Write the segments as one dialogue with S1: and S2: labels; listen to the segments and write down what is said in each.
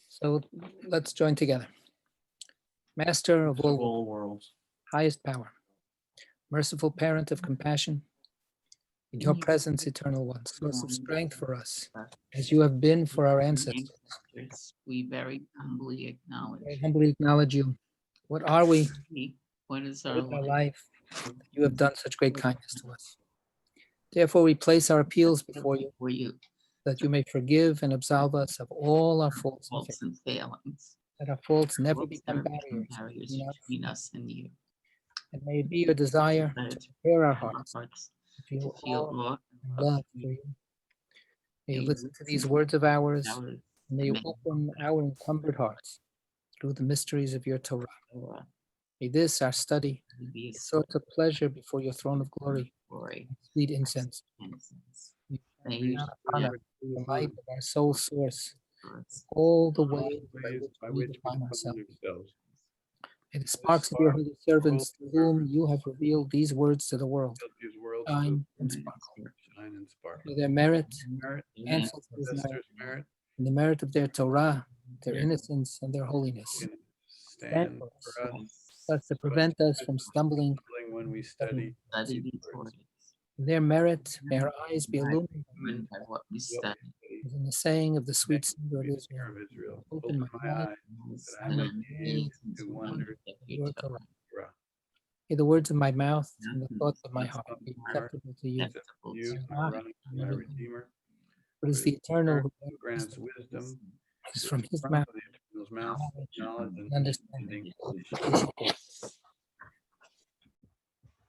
S1: So let's join together. Master of all
S2: worlds,
S1: highest power, merciful parent of compassion, in your presence, eternal one, source of strength for us, as you have been for our ancestors.
S3: We very humbly acknowledge.
S1: I humbly acknowledge you. What are we?
S3: What is
S1: What
S3: our
S1: is our
S3: life?
S1: life? You have done such great kindness to us. Therefore, we place our appeals before you,
S3: For you,
S1: that you may forgive and absolve us of all our faults and
S3: faults and failings.
S1: that our faults never
S3: Faults
S1: become
S3: never become
S1: barriers
S3: between us and you.
S1: and may it be your desire
S3: Desire
S1: to
S3: to
S1: prepare our
S3: Our
S1: hearts
S3: hearts
S1: to feel
S3: to feel
S1: awe
S3: awe
S1: and
S3: of
S1: love
S3: you.
S1: for you. May you
S3: May
S1: listen
S3: you
S1: to these
S3: listen
S1: words of ours,
S3: Our
S1: and may you open our encumbered hearts through the mysteries of your Torah.
S3: Torah
S1: May this, our study,
S3: be
S1: be
S3: a
S1: a source of pleasure before your throne of glory,
S3: glory
S1: and sweet incense.
S3: innocence.
S1: May
S3: May
S1: you
S3: you
S1: shine upon us the light of our soul source,
S3: for us
S1: all the ways by which we define ourselves. May the sparks of your holy servants, to whom you have revealed these words to the world, shine and sparkle. May their merit, ancestors' merit, and the merit of their Torah, their innocence, and their holiness stand for us, so as to prevent us from stumbling
S2: when we study.
S3: study these words.
S1: in their merit. May our eyes be illuminated
S3: Illumined by what we study.
S1: as in the saying of the sweet singer of Israel. Open my eyes
S2: that I may gaze to wonder
S1: at your Torah.
S2: Torah.
S1: May the words of my mouth and the thoughts of my heart be acceptable to you.
S3: Acceptable
S2: You,
S3: to
S2: my running to my Redeemer,
S1: What is the eternal
S2: who
S1: who
S2: grants wisdom,
S1: is from his
S2: from
S1: mouth
S2: the eternal's mouth, knowledge and
S1: understanding.
S2: understanding.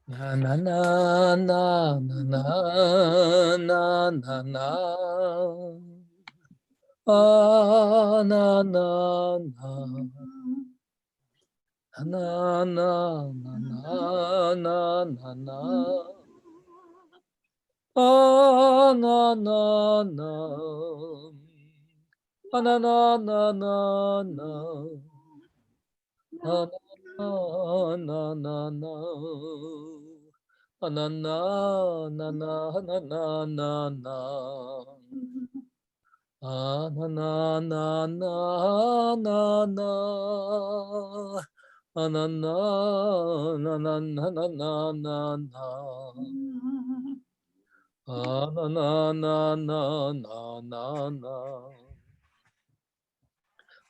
S1: Na na na na na na na na. Ah na na na. Na na na na na na na. Ah na na na. Ah na na na na na. Ah na na na na. Ah na na na na na na na na. Ah na na na na na na. Ah na na na na na na na na na. Ah na na na na na na na.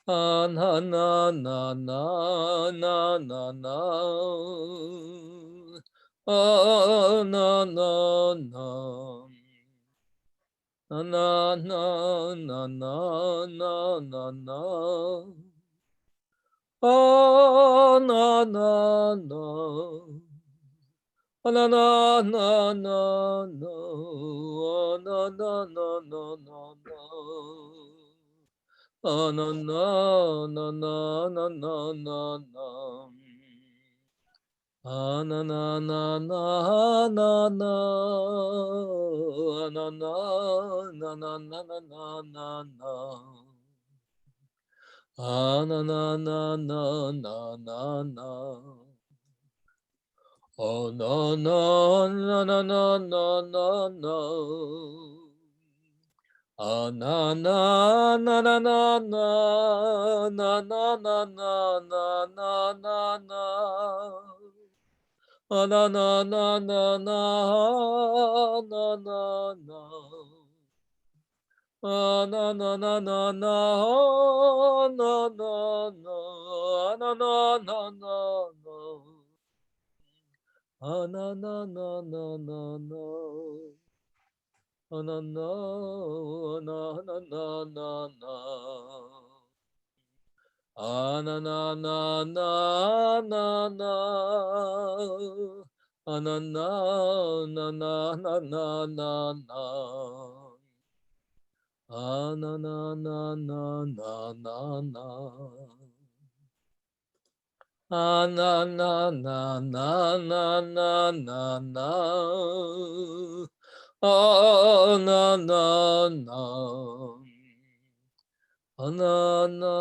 S1: Ah na na na na na na na. Ah na na na. Na na na na na na na na. Ah na na na. Ah na na na na na. Ah na na na na na na. Ah na na na na na na na na. Ah na na na na na na. Ah na na na na na na na na na. Ah na na na na na na na. Oh no no no no no no no no. Ah na na na na na na na na na na na na na na. Ah na na na na na na na na. Ah na na na na na na na na na na na na. Ah na na na na na na. Ah na na na na na na na. Ah na na na na na na. Ah na na na na na na na na. Ah na na na na na na na. Ah na na na na na na na na. Ah na na na. Ah na na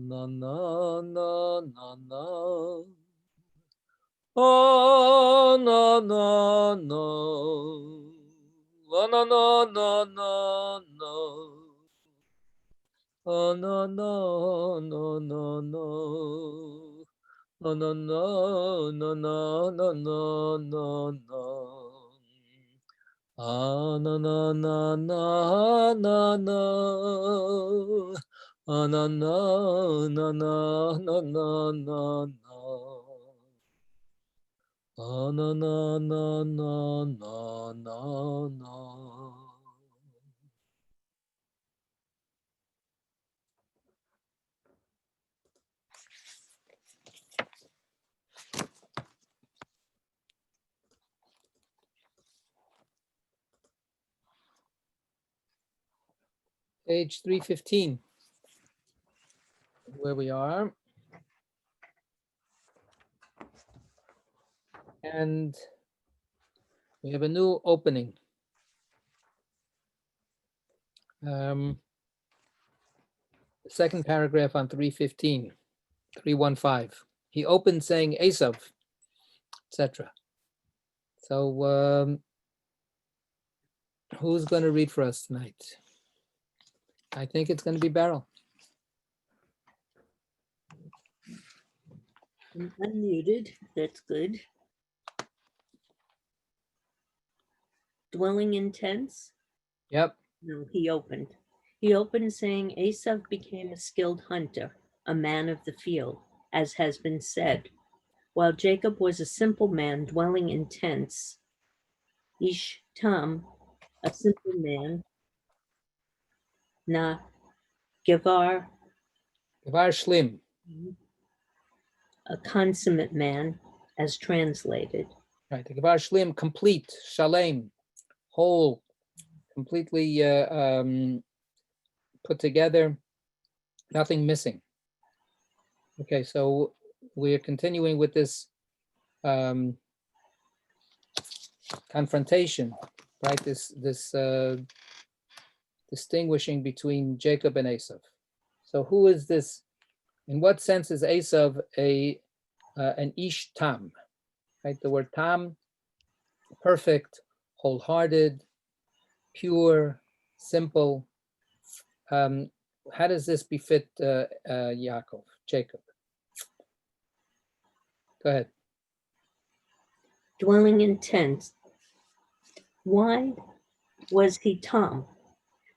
S1: na na na na na. Ah na na na. Ah na na na na na. Oh no no no no no. No no no no no no no no no. Ah no no no no no no. Ah no no no no no no no no. Ah no no no no no no no. Page 315, where we are. And we have a new opening. The second paragraph on 315, 315. He opened saying Esav, etc. So who's going to read for us tonight? I think it's going to be Beryl.
S4: I'm unmuted, that's good. Dwelling in tents?
S1: Yep.
S4: No, he opened. He opened saying, Esav became a skilled hunter, a man of the field, as has been said, while Jacob was a simple man dwelling in tents. Ish Tam, a simple man, Na Gevar,
S1: Gevar Shlim.
S4: a consummate man, as translated.
S1: Right. The Gevar Shlim, complete, Shalem, whole, completely put together, nothing missing. Okay, so we're continuing with this confrontation, right? This distinguishing between Jacob and Esav. So who is this? In what sense is Esav an ish tam? Right, the word tam, perfect, wholehearted, pure, simple. How does this befit Yaakov, Jacob? Go ahead.
S4: Dwelling in tents. Why was he Tom?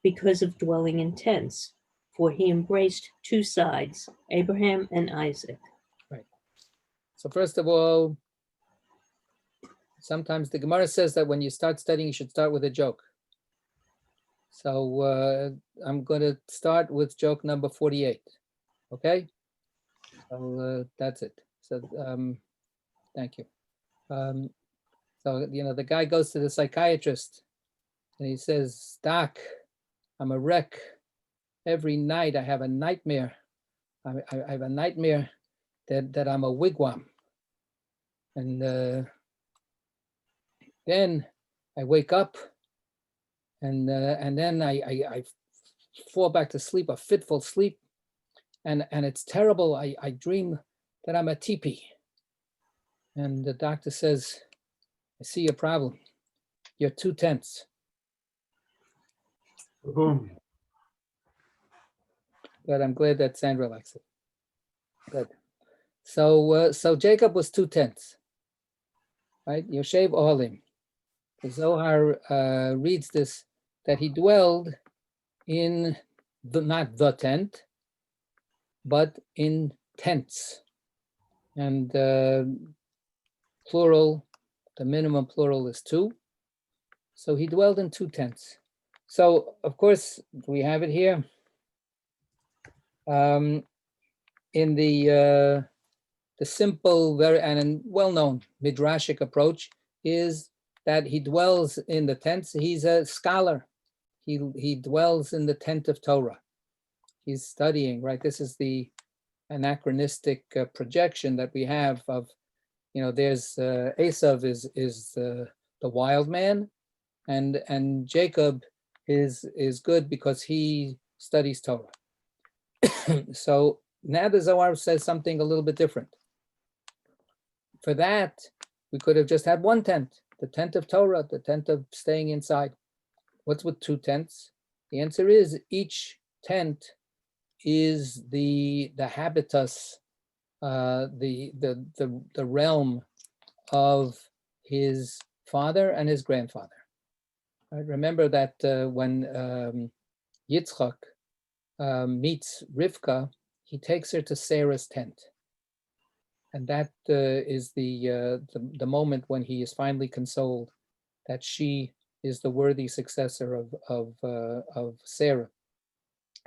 S4: Because of dwelling in tents, for he embraced two sides, Abraham and Isaac.
S1: Right. So first of all, sometimes the Gemara says that when you start studying, you should start with a joke. So I'm going to start with joke number 48. Okay? So that's it. So thank you. So, the guy goes to the psychiatrist and he says, Doc, I'm a wreck. Every night I have a nightmare. I have a nightmare that I'm a wigwam. And then I wake up and then I fall back to sleep, a fitful sleep. And it's terrible. I dream that I'm a teepee. And the doctor says, I see your problem. You're 2 tenths.
S2: Boom.
S1: But I'm glad that Sandra likes it. Good. So Jacob was 2 tenths, right? Yoshev Ohalim. The Zohar reads this, that he dwelled in not the tent, but in tents. And plural, the minimum plural is 2. So he dwelled in 2 tents. So of course, we have it here. In the simple, very and well-known midrashic approach is that he dwells in the tents. He's a scholar. He dwells in the tent of Torah. He's studying, right? This is the anachronistic projection that we have of, there's Esav is the wild man, and Jacob is good because he studies Torah. So now the Zohar says something a little bit different. For that, we could have just had 1 tent, the tent of Torah, the tent of staying inside. What's with 2 tents? The answer is each tent is the habitus, the realm of his father and his grandfather. Right? Remember that when Yitzchak meets Rivka, he takes her to Sarah's tent. And that is the moment when he is finally consoled that she is the worthy successor of Sarah.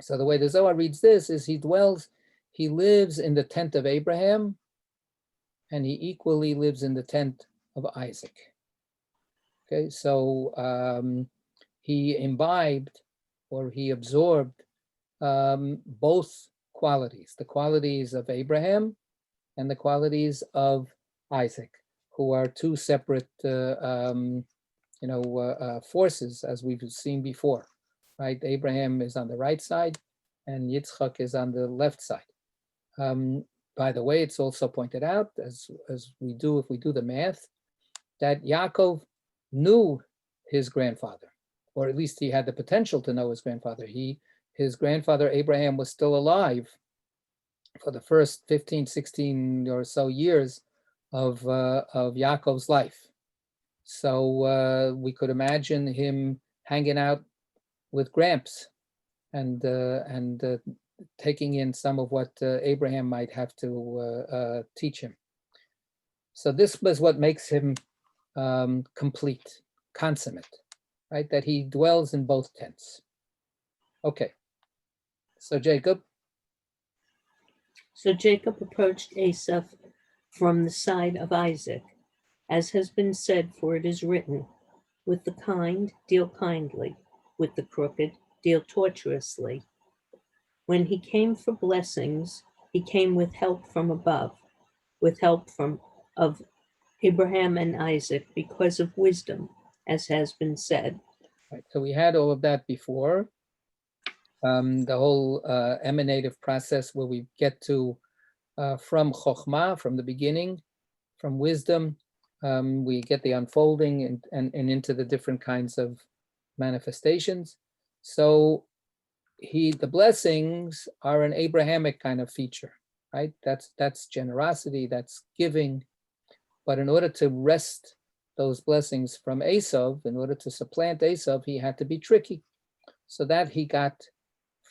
S1: So the way the Zohar reads this is he lives in the tent of Abraham, and he equally lives in the tent of Isaac. Okay, so he imbibed, or he absorbed, both qualities, the qualities of Abraham and the qualities of Isaac, who are two separate forces, as we've seen before, right? Abraham is on the right side and Yitzchak is on the left side. By the way, it's also pointed out, as we do, if we do the math, that Yaakov knew his grandfather, or at least he had the potential to know his grandfather. His grandfather Abraham was still alive for the first 15, 16 or so years of Yaakov's life. So we could imagine him hanging out with Gramps and taking in some of what Abraham might have to teach him. So this was what makes him complete, consummate, right? That he dwells in both tents. Okay, so Jacob.
S4: So Jacob approached Esau from the side of Isaac, as has been said, for it is written, with the kind, deal kindly, with the crooked, deal tortuously. When he came for blessings, he came with help from above, with help of Abraham and Isaac, because of wisdom, as has been said.
S1: Right, so we had all of that before. The whole emanative process where we get to from Chokhmah, from the beginning, from wisdom, we get the unfolding and into the different kinds of manifestations. So the blessings are an Abrahamic kind of feature, right? That's generosity, that's giving. But in order to wrest those blessings from Esau, in order to supplant Esau, he had to be tricky. So that he got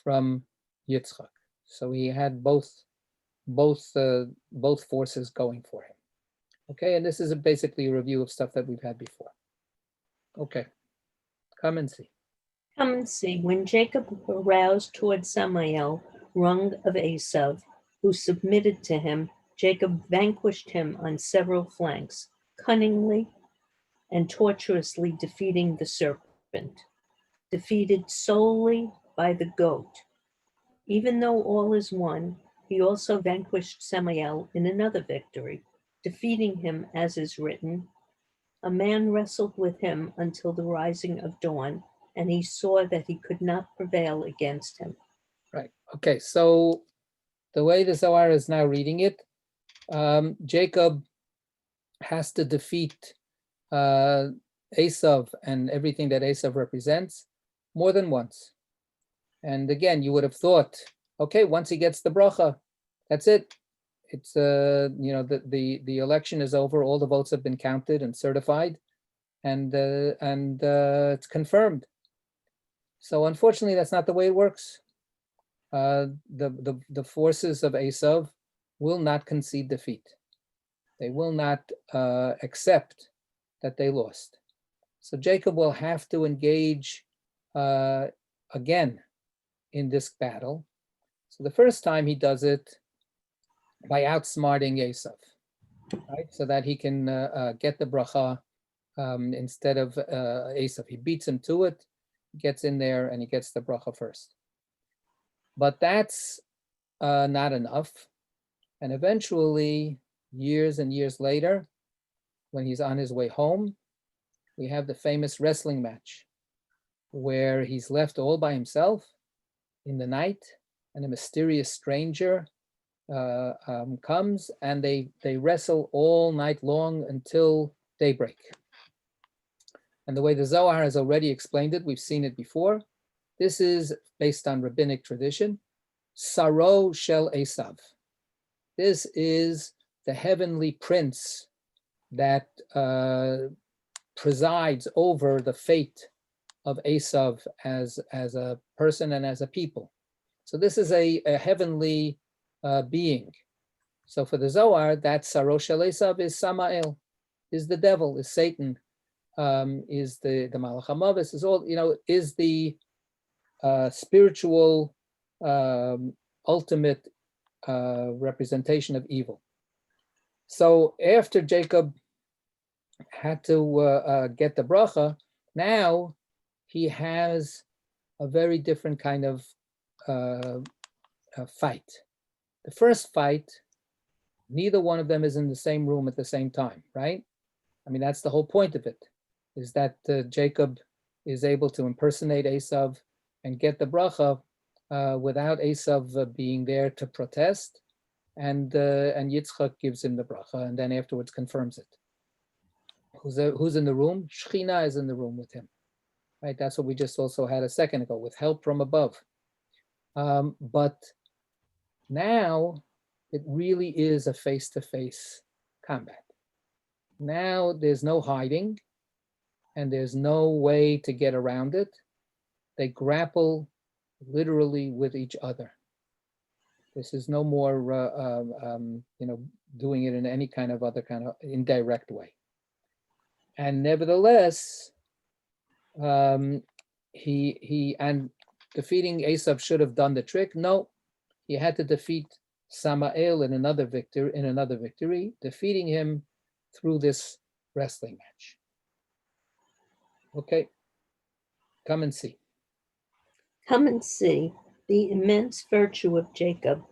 S1: from Yitzchak. So he had both forces going for him. Okay, and this is basically a review of stuff that we've had before. Okay, come and see.
S4: Come and see. When Jacob aroused toward Samael, wrung of Esau, who submitted to him, Jacob vanquished him on several flanks, cunningly and tortuously defeating the serpent, defeated solely by the goat. Even though all is one, he also vanquished Samael in another victory, defeating him, as is written, a man wrestled with him until the rising of dawn, and he saw that he could not prevail against him.
S1: Right. Okay. So the way the Zohar is now reading it, Jacob has to defeat Esau and everything that Esau represents more than once. And again, you would have thought, okay, once he gets the bracha, that's it. It's the election is over. All the votes have been counted and certified, and it's confirmed. So unfortunately, that's not the way it works. The forces of Esau will not concede defeat. They will not accept that they lost. So Jacob will have to engage again in this battle. So the first time he does it by outsmarting Esau, right? So that he can get the bracha instead of Esau. He beats him to it, gets in there, and he gets the bracha first. But that's not enough. And eventually, years and years later, when he's on his way home, we have the famous wrestling match where he's left all by himself in the night, and a mysterious stranger comes, and they wrestle all night long until daybreak. And the way the Zohar has already explained it, we've seen it before. This is based on rabbinic tradition, Saro Shel Esav. This is the heavenly prince that presides over the fate of Esav as a person and as a people. So this is a heavenly being. So for the Zohar, that Saro Shel Esav is Samael, is the devil, is Satan, is the Malach HaMavis, is all, is the spiritual ultimate representation of evil. So after Jacob had to get the bracha, now he has a very different kind of fight. The first fight, neither one of them is in the same room at the same time, right? I mean, that's the whole point of it, is that Jacob is able to impersonate Esav and get the bracha without Esav being there to protest, and Yitzchak gives him the bracha, and then afterwards confirms it. Who's in the room? Shechina is in the room with him, right? That's what we just also had a second ago, with help from above. But now it really is a face-to-face combat. Now there's no hiding, and there's no way to get around it. They grapple literally with each other. This is no more, doing it in any kind of other kind of indirect way. And nevertheless, he and defeating Esav should have done the trick. No, he had to defeat Samael in another victory, defeating him through this wrestling match. Okay, come and see.
S4: Come and see the immense virtue of Jacob,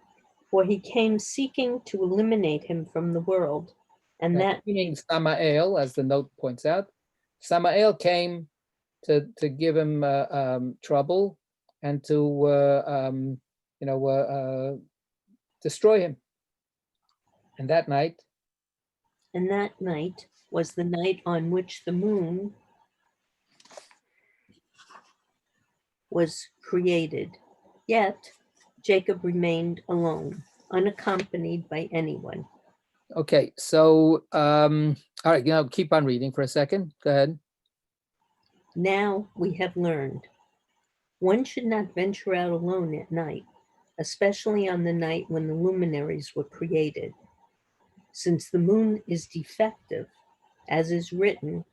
S4: for he came seeking to eliminate him from the world, and that
S1: meaning Samael, as the note points out, Samael came to give him trouble and to destroy him. And that night
S4: was the night on which the moon was created. Yet Jacob remained alone, unaccompanied by anyone.
S1: Okay, so all right, keep on reading for a second. Go ahead.
S4: Now we have learned one should not venture out alone at night, especially on the night when the luminaries were created. Since the moon is defective, as is written,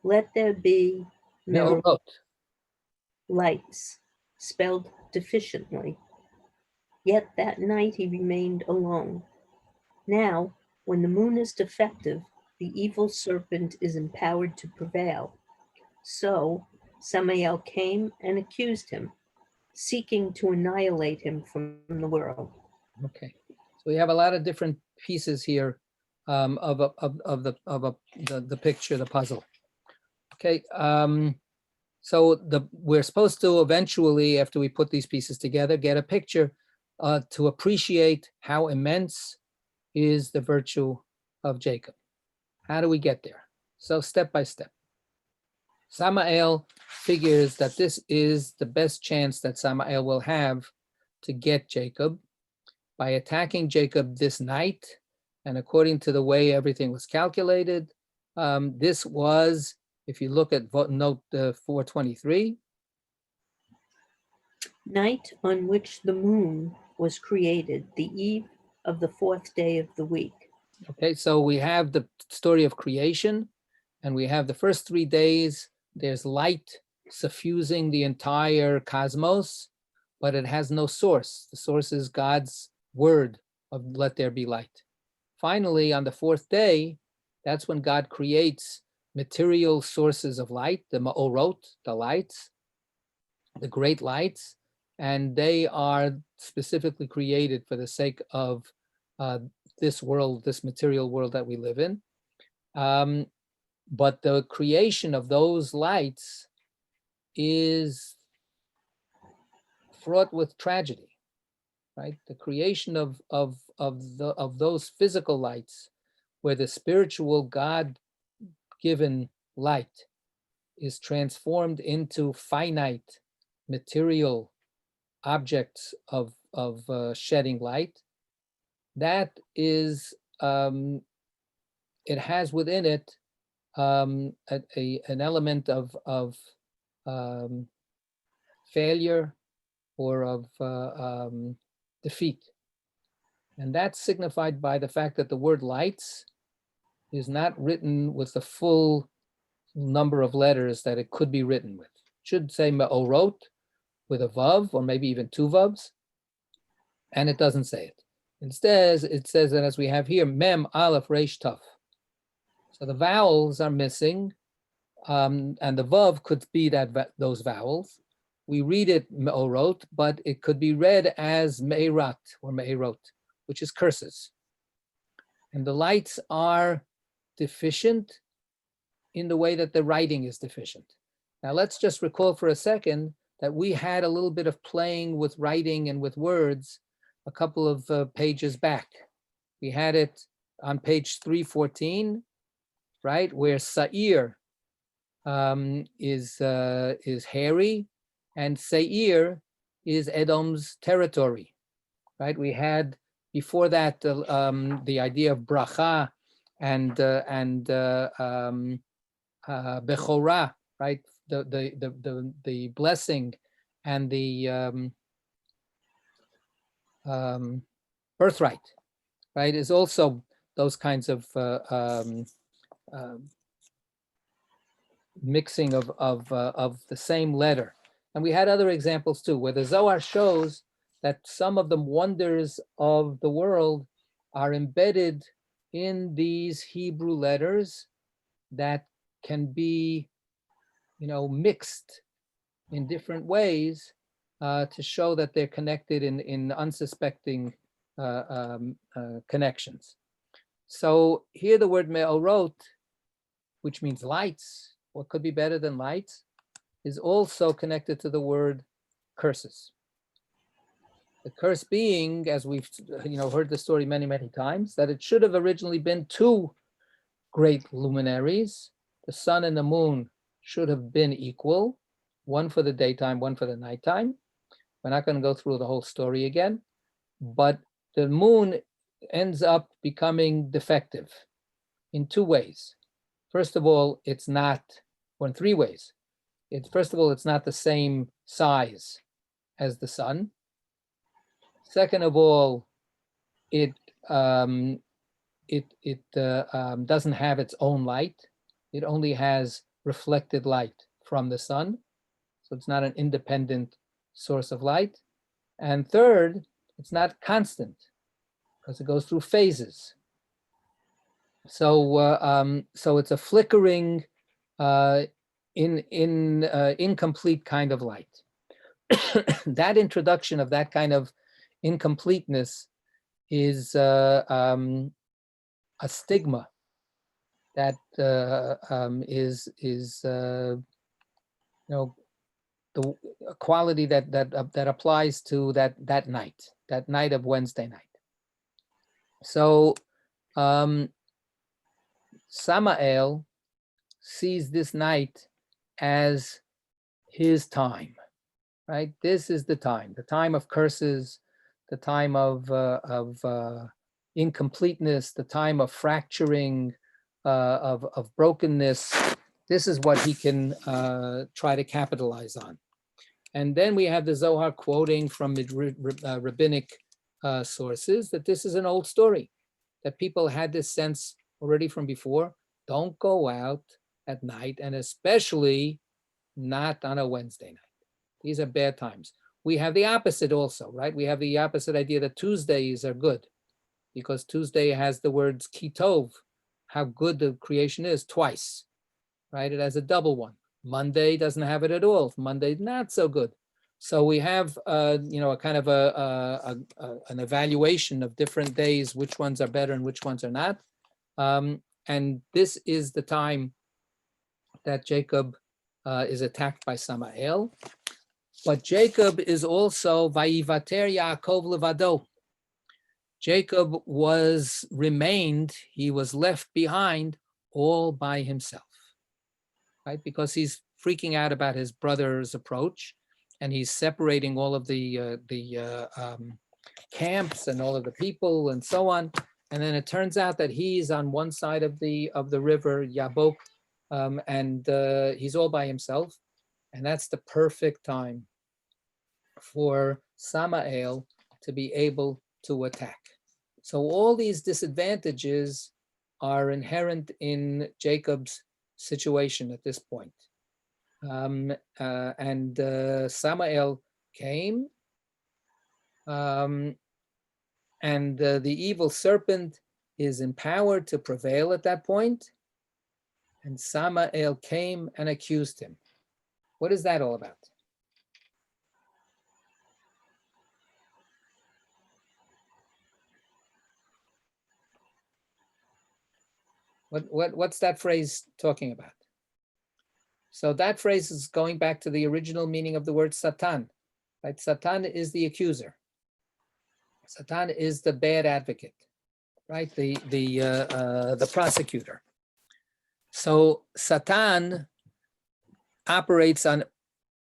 S4: let there be no lights, spelled deficiently. Yet that night he remained alone. Now, when the moon is defective, the evil serpent is empowered to prevail. So Samael came and accused him, seeking to annihilate him from the world.
S1: Okay, so we have a lot of different pieces here of the picture, the puzzle. Okay, so we're supposed to eventually, after we put these pieces together, get a picture to appreciate how immense is the virtue of Jacob. How do we get there? So step by step. Samael figures that this is the best chance that Samael will have to get Jacob by attacking Jacob this night. And according to the way everything was calculated, this was, if you look at note 423.
S4: Night on which the moon was created, the eve of the fourth day of the week.
S1: Okay, so we have the story of creation, and we have the first 3 days. There's light suffusing the entire cosmos, but it has no source. The source is God's word of let there be light. Finally, on the fourth day, that's when God creates material sources of light, the ma'orot, the lights, the great lights, and they are specifically created for the sake of this world, this material world that we live in. But the creation of those lights is fraught with tragedy, right? The creation of those physical lights, where the spiritual God-given light is transformed into finite material objects of shedding light. That is, it has within it an element of failure or of defeat. And that's signified by the fact that the word lights is not written with the full number of letters that it could be written with. It should say me'orot with a vav, or maybe even two vavs, and it doesn't say it. Instead, it says that, as we have here, mem, aleph, resh, taf. So the vowels are missing, and the vav could be those vowels. We read it me'orot, but it could be read as me'erat or me'erot, which is curses. And the lights are deficient in the way that the writing is deficient. Now let's just recall for a second that we had a little bit of playing with writing and with words a couple of pages back. We had it on page 314, right, where Sa'ir is hairy, and Seir is Edom's territory, right? We had before that the idea of bracha and bechorah, right? The blessing and the birthright, right? Is also those kinds of mixing of the same letter. And we had other examples too, where the Zohar shows that some of the wonders of the world are embedded in these Hebrew letters that can be, mixed in different ways to show that they're connected in unsuspecting connections. So here the word me'orot, which means lights, what could be better than lights, is also connected to the word curses. The curse being, as we've heard the story many, many times, that it should have originally been two great luminaries. The sun and the moon should have been equal, one for the daytime, one for the nighttime. We're not going to go through the whole story again, but the moon ends up becoming defective in two ways. First of all, it's not, or in three ways. First of all, it's not the same size as the sun. Second of all, it doesn't have its own light. It only has reflected light from the sun. So it's not an independent source of light. And third, it's not constant because it goes through phases. So it's a flickering, incomplete kind of light. That introduction of that kind of incompleteness is a stigma that is the quality that applies to that night of Wednesday night. So Samael sees this night as his time, right? This is the time of curses, the time of incompleteness, the time of fracturing, of brokenness. This is what he can try to capitalize on. And then we have the Zohar quoting from rabbinic sources that this is an old story, that people had this sense already from before. Don't go out at night, and especially not on a Wednesday night. These are bad times. We have the opposite also, right? We have the opposite idea that Tuesdays are good because Tuesday has the words kitov, how good the creation is, twice, right? It has a double one. Monday doesn't have it at all. Monday, not so good. So we have, a kind of an evaluation of different days, which ones are better and which ones are not. And this is the time that Jacob is attacked by Samael. But Jacob is also Vayivater Yaakov levado. Jacob he was left behind all by himself, right? Because he's freaking out about his brother's approach. and he's separating all of the camps and all of the people and so on. And then it turns out that he's on one side of the river Yabok, and he's all by himself. And that's the perfect time for Samael to be able to attack. So all these disadvantages are inherent in Jacob's situation at this point. And Samael came, and the evil serpent is empowered to prevail at that point. And Samael came and accused him. What is that all about? What's that phrase talking about? So that phrase is going back to the original meaning of the word Satan, right? Satan is the accuser. Satan is the bad advocate, right? The prosecutor. So Satan operates on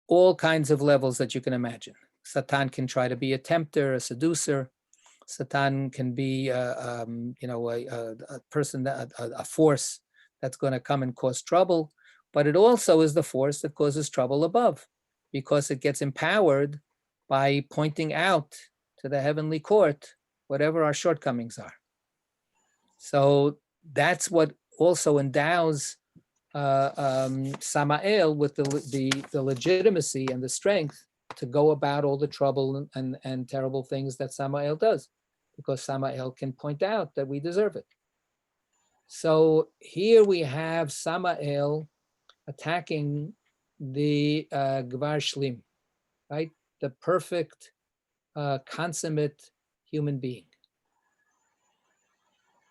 S1: all kinds of levels that you can imagine. Satan can try to be a tempter, a seducer. Satan can be, a person, a force that's going to come and cause trouble. But it also is the force that causes trouble above, because it gets empowered by pointing out to the heavenly court whatever our shortcomings are. So that's what also endows Samael with the legitimacy and the strength to go about all the trouble and terrible things that Samael does, because Samael can point out that we deserve it. So here we have Samael attacking the Gvar Shlim, right? The perfect, consummate human being.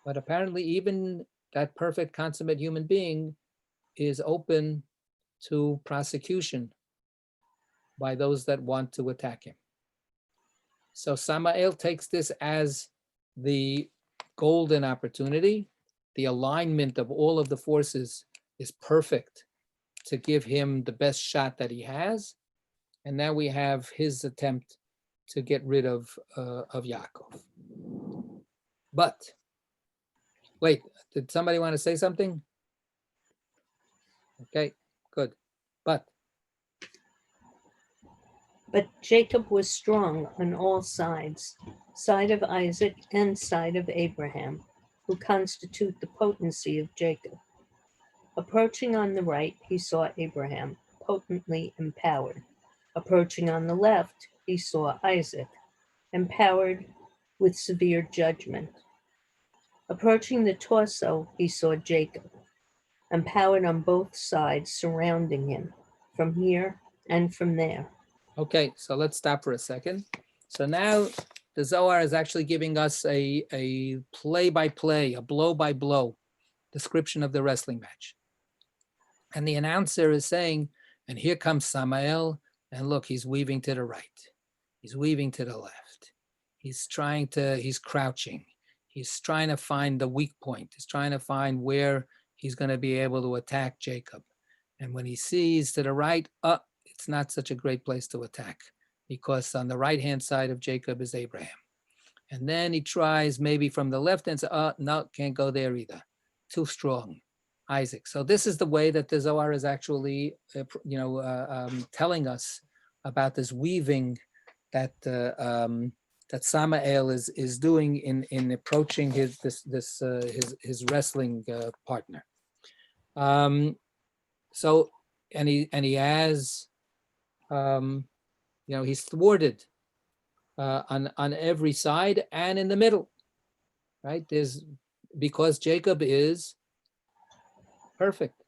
S1: But apparently even that perfect, consummate human being is open to prosecution by those that want to attack him. So Samael takes this as the golden opportunity. The alignment of all of the forces is perfect to give him the best shot that he has. And now we have his attempt to get rid of Yaakov. But, wait, did somebody want to say something? Okay, good. But
S4: Jacob was strong on all sides, side of Isaac and side of Abraham, who constitute the potency of Jacob. Approaching on the right, he saw Abraham, potently empowered. Approaching on the left, he saw Isaac, empowered with severe judgment. Approaching the torso, he saw Jacob, empowered on both sides surrounding him, from here and from there.
S1: okay, so let's stop for a second. So now the Zohar is actually giving us a play-by-play, a blow-by-blow description of the wrestling match. And the announcer is saying, and here comes Samael, and look, he's weaving to the right. He's weaving to the left. He's crouching. He's trying to find the weak point. He's trying to find where he's going to be able to attack Jacob. And when he sees to the right, it's not such a great place to attack, because on the right-hand side of Jacob is Abraham. And then he tries maybe from the left-hand side, no, can't go there either. Too strong, Isaac. So this is the way that the Zohar is actually, telling us about this weaving that that Samael is doing in approaching his wrestling partner. So he has, he's thwarted on every side and in the middle, right? Because Jacob is perfect,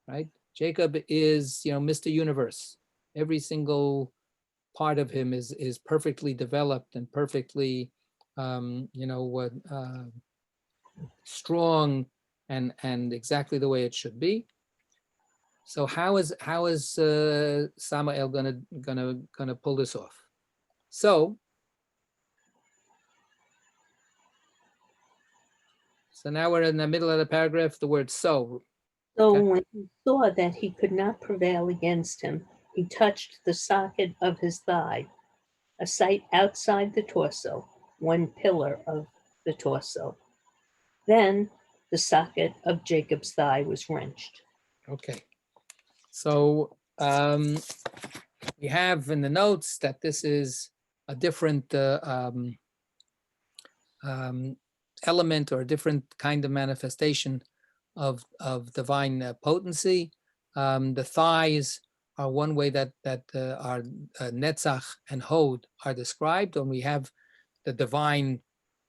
S1: right? Jacob is, Mr. Universe. Every single part of him is perfectly developed and perfectly, strong and exactly the way it should be. So how is Samael gonna pull this off? So now we're in the middle of the paragraph. The word so.
S4: So
S1: Okay.
S4: when he saw that he could not prevail against him, He touched the socket of his thigh, a sight outside the torso, one pillar of the torso. Then the socket of Jacob's thigh was wrenched.
S1: Okay. So we have in the notes that this is a different element or a different kind of manifestation of divine potency. The thighs are one way that our netzach and hod are described, and we have the divine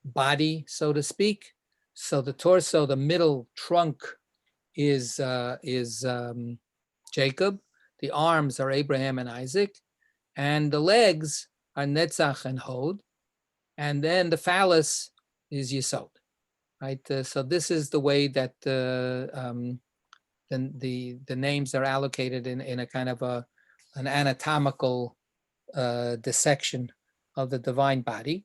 S1: body, so to speak. So the torso, the middle trunk, is Jacob. The arms are Abraham and Isaac, and the legs are Netzach and Hod, and then the phallus is Yesod. Right. So this is the way that the names are allocated in a kind of an anatomical dissection of the divine body.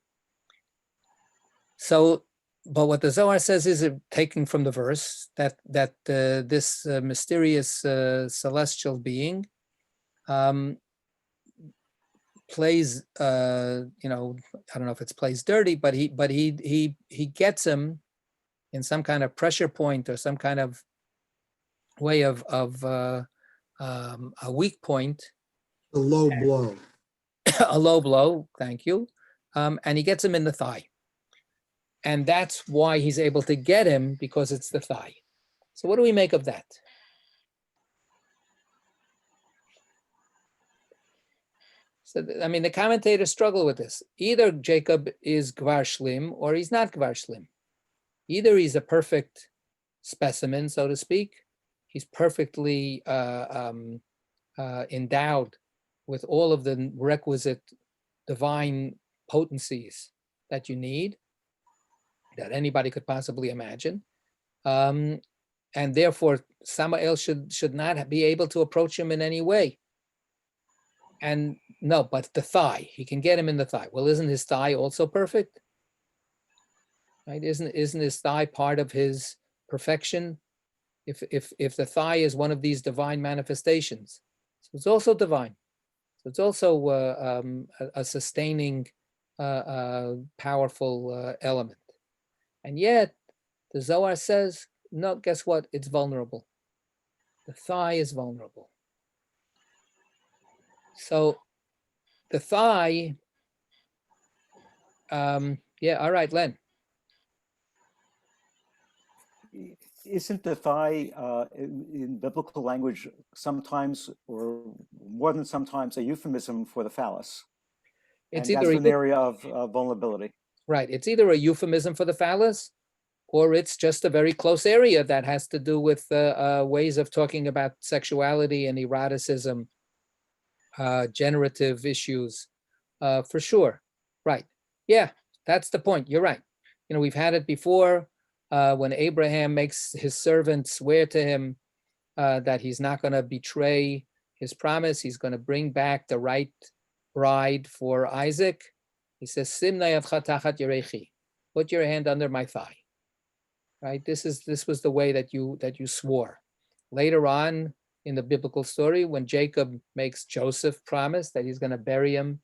S1: So, but what the Zohar says is taken from the verse that this mysterious celestial being plays, I don't know if it's plays dirty, but he gets him in some kind of pressure point or some kind of way of a weak point.
S5: A low blow.
S1: A low blow, thank you. And he gets him in the thigh. And that's why he's able to get him, because it's the thigh. So what do we make of that? So, I mean, the commentators struggle with this. Either Jacob is Gvar Shlim or he's not Gvar Shlim. Either he's a perfect specimen, so to speak. He's perfectly endowed with all of the requisite divine potencies that you need, that anybody could possibly imagine. And therefore, Samael should not be able to approach him in any way. And no, but the thigh, he can get him in the thigh. Well, isn't his thigh also perfect? Right? Isn't his thigh part of his perfection? If the thigh is one of these divine manifestations, so it's also divine. So it's also a sustaining, powerful element. And yet, the Zohar says, no, guess what? It's vulnerable. The thigh is vulnerable. So the thigh, yeah, all right, Len.
S6: Isn't the thigh in biblical language sometimes, or more than sometimes, a euphemism for the phallus?
S1: It's
S6: and
S1: either
S6: that's an area of vulnerability.
S1: Right. It's either a euphemism for the phallus, or it's just a very close area that has to do with ways of talking about sexuality and eroticism, generative issues, for sure. Right. Yeah, that's the point. You're right. You know, we've had it before when Abraham makes his servant swear to him that he's not going to betray his promise. He's going to bring back the right bride for Isaac. He says, "Simna yadcha tachat yerechi," put your hand under my thigh. Right. This was the way that you swore. Later on in the biblical story, when Jacob makes Joseph promise that he's going to bury him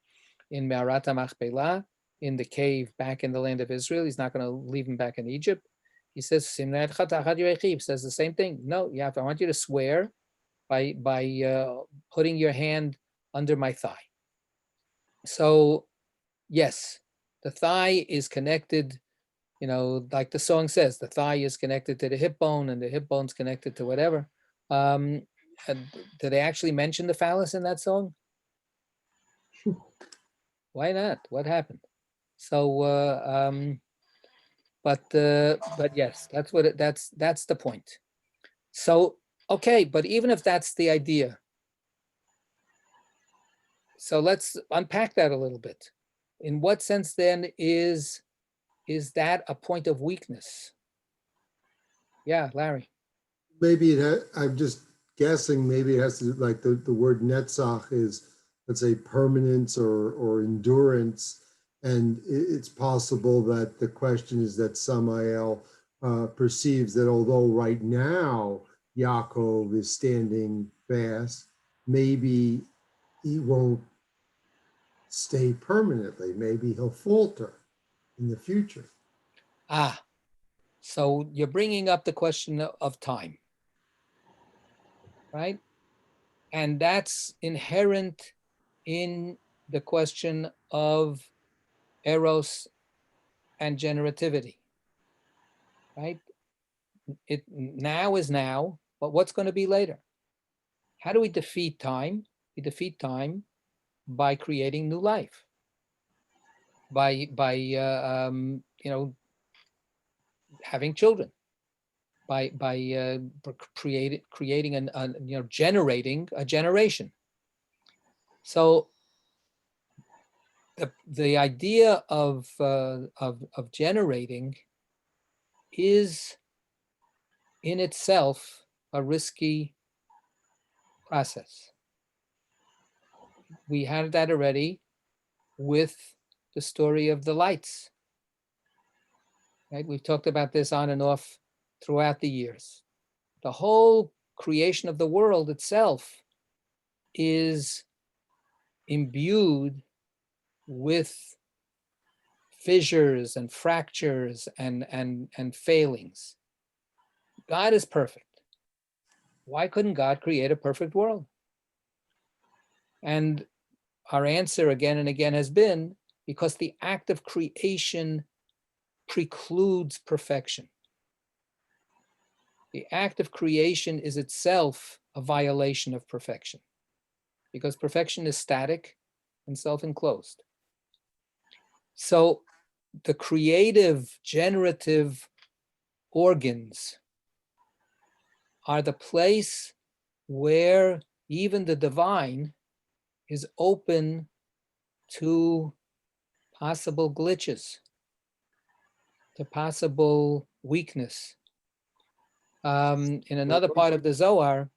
S1: in Me'arat HaMachpelah, in the cave back in the land of Israel, he's not going to leave him back in Egypt. He says, "Simna yadcha tachat yerechi," he says the same thing. No, I want you to swear by putting your hand under my thigh. So, yes, the thigh is connected, like the song says, the thigh is connected to the hip bone and the hip bone's connected to whatever. Did they actually mention the phallus in that song? Why not? What happened? So, but yes, that's the point. So, okay, but even if that's the idea, so let's unpack that a little bit. In what sense then is that a point of weakness? Yeah, Larry.
S5: Maybe I'm just guessing, maybe it has to, like the word netzach is, let's say, permanence or endurance. And it's possible that the question is that Samael perceives that although right now Yaakov is standing fast, maybe he won't stay permanently. Maybe he'll falter in the future.
S1: Ah, so you're bringing up the question of time, right? And that's inherent in the question of eros and generativity, right? It now is now, but what's going to be later? How do we defeat time? We defeat time by creating new life, by having children, by creating generating a generation. So the idea of generating is in itself a risky process. We had that already with the story of the lights, right? We've talked about this on and off throughout the years. The whole creation of the world itself is imbued with fissures and fractures and failings. God is perfect. Why couldn't God create a perfect world? And our answer again and again has been because the act of creation precludes perfection. The act of creation is itself a violation of perfection because perfection is static and self-enclosed. So the creative, generative organs are the place where even the divine is open to possible glitches, to possible weakness. In another part of the Zohar,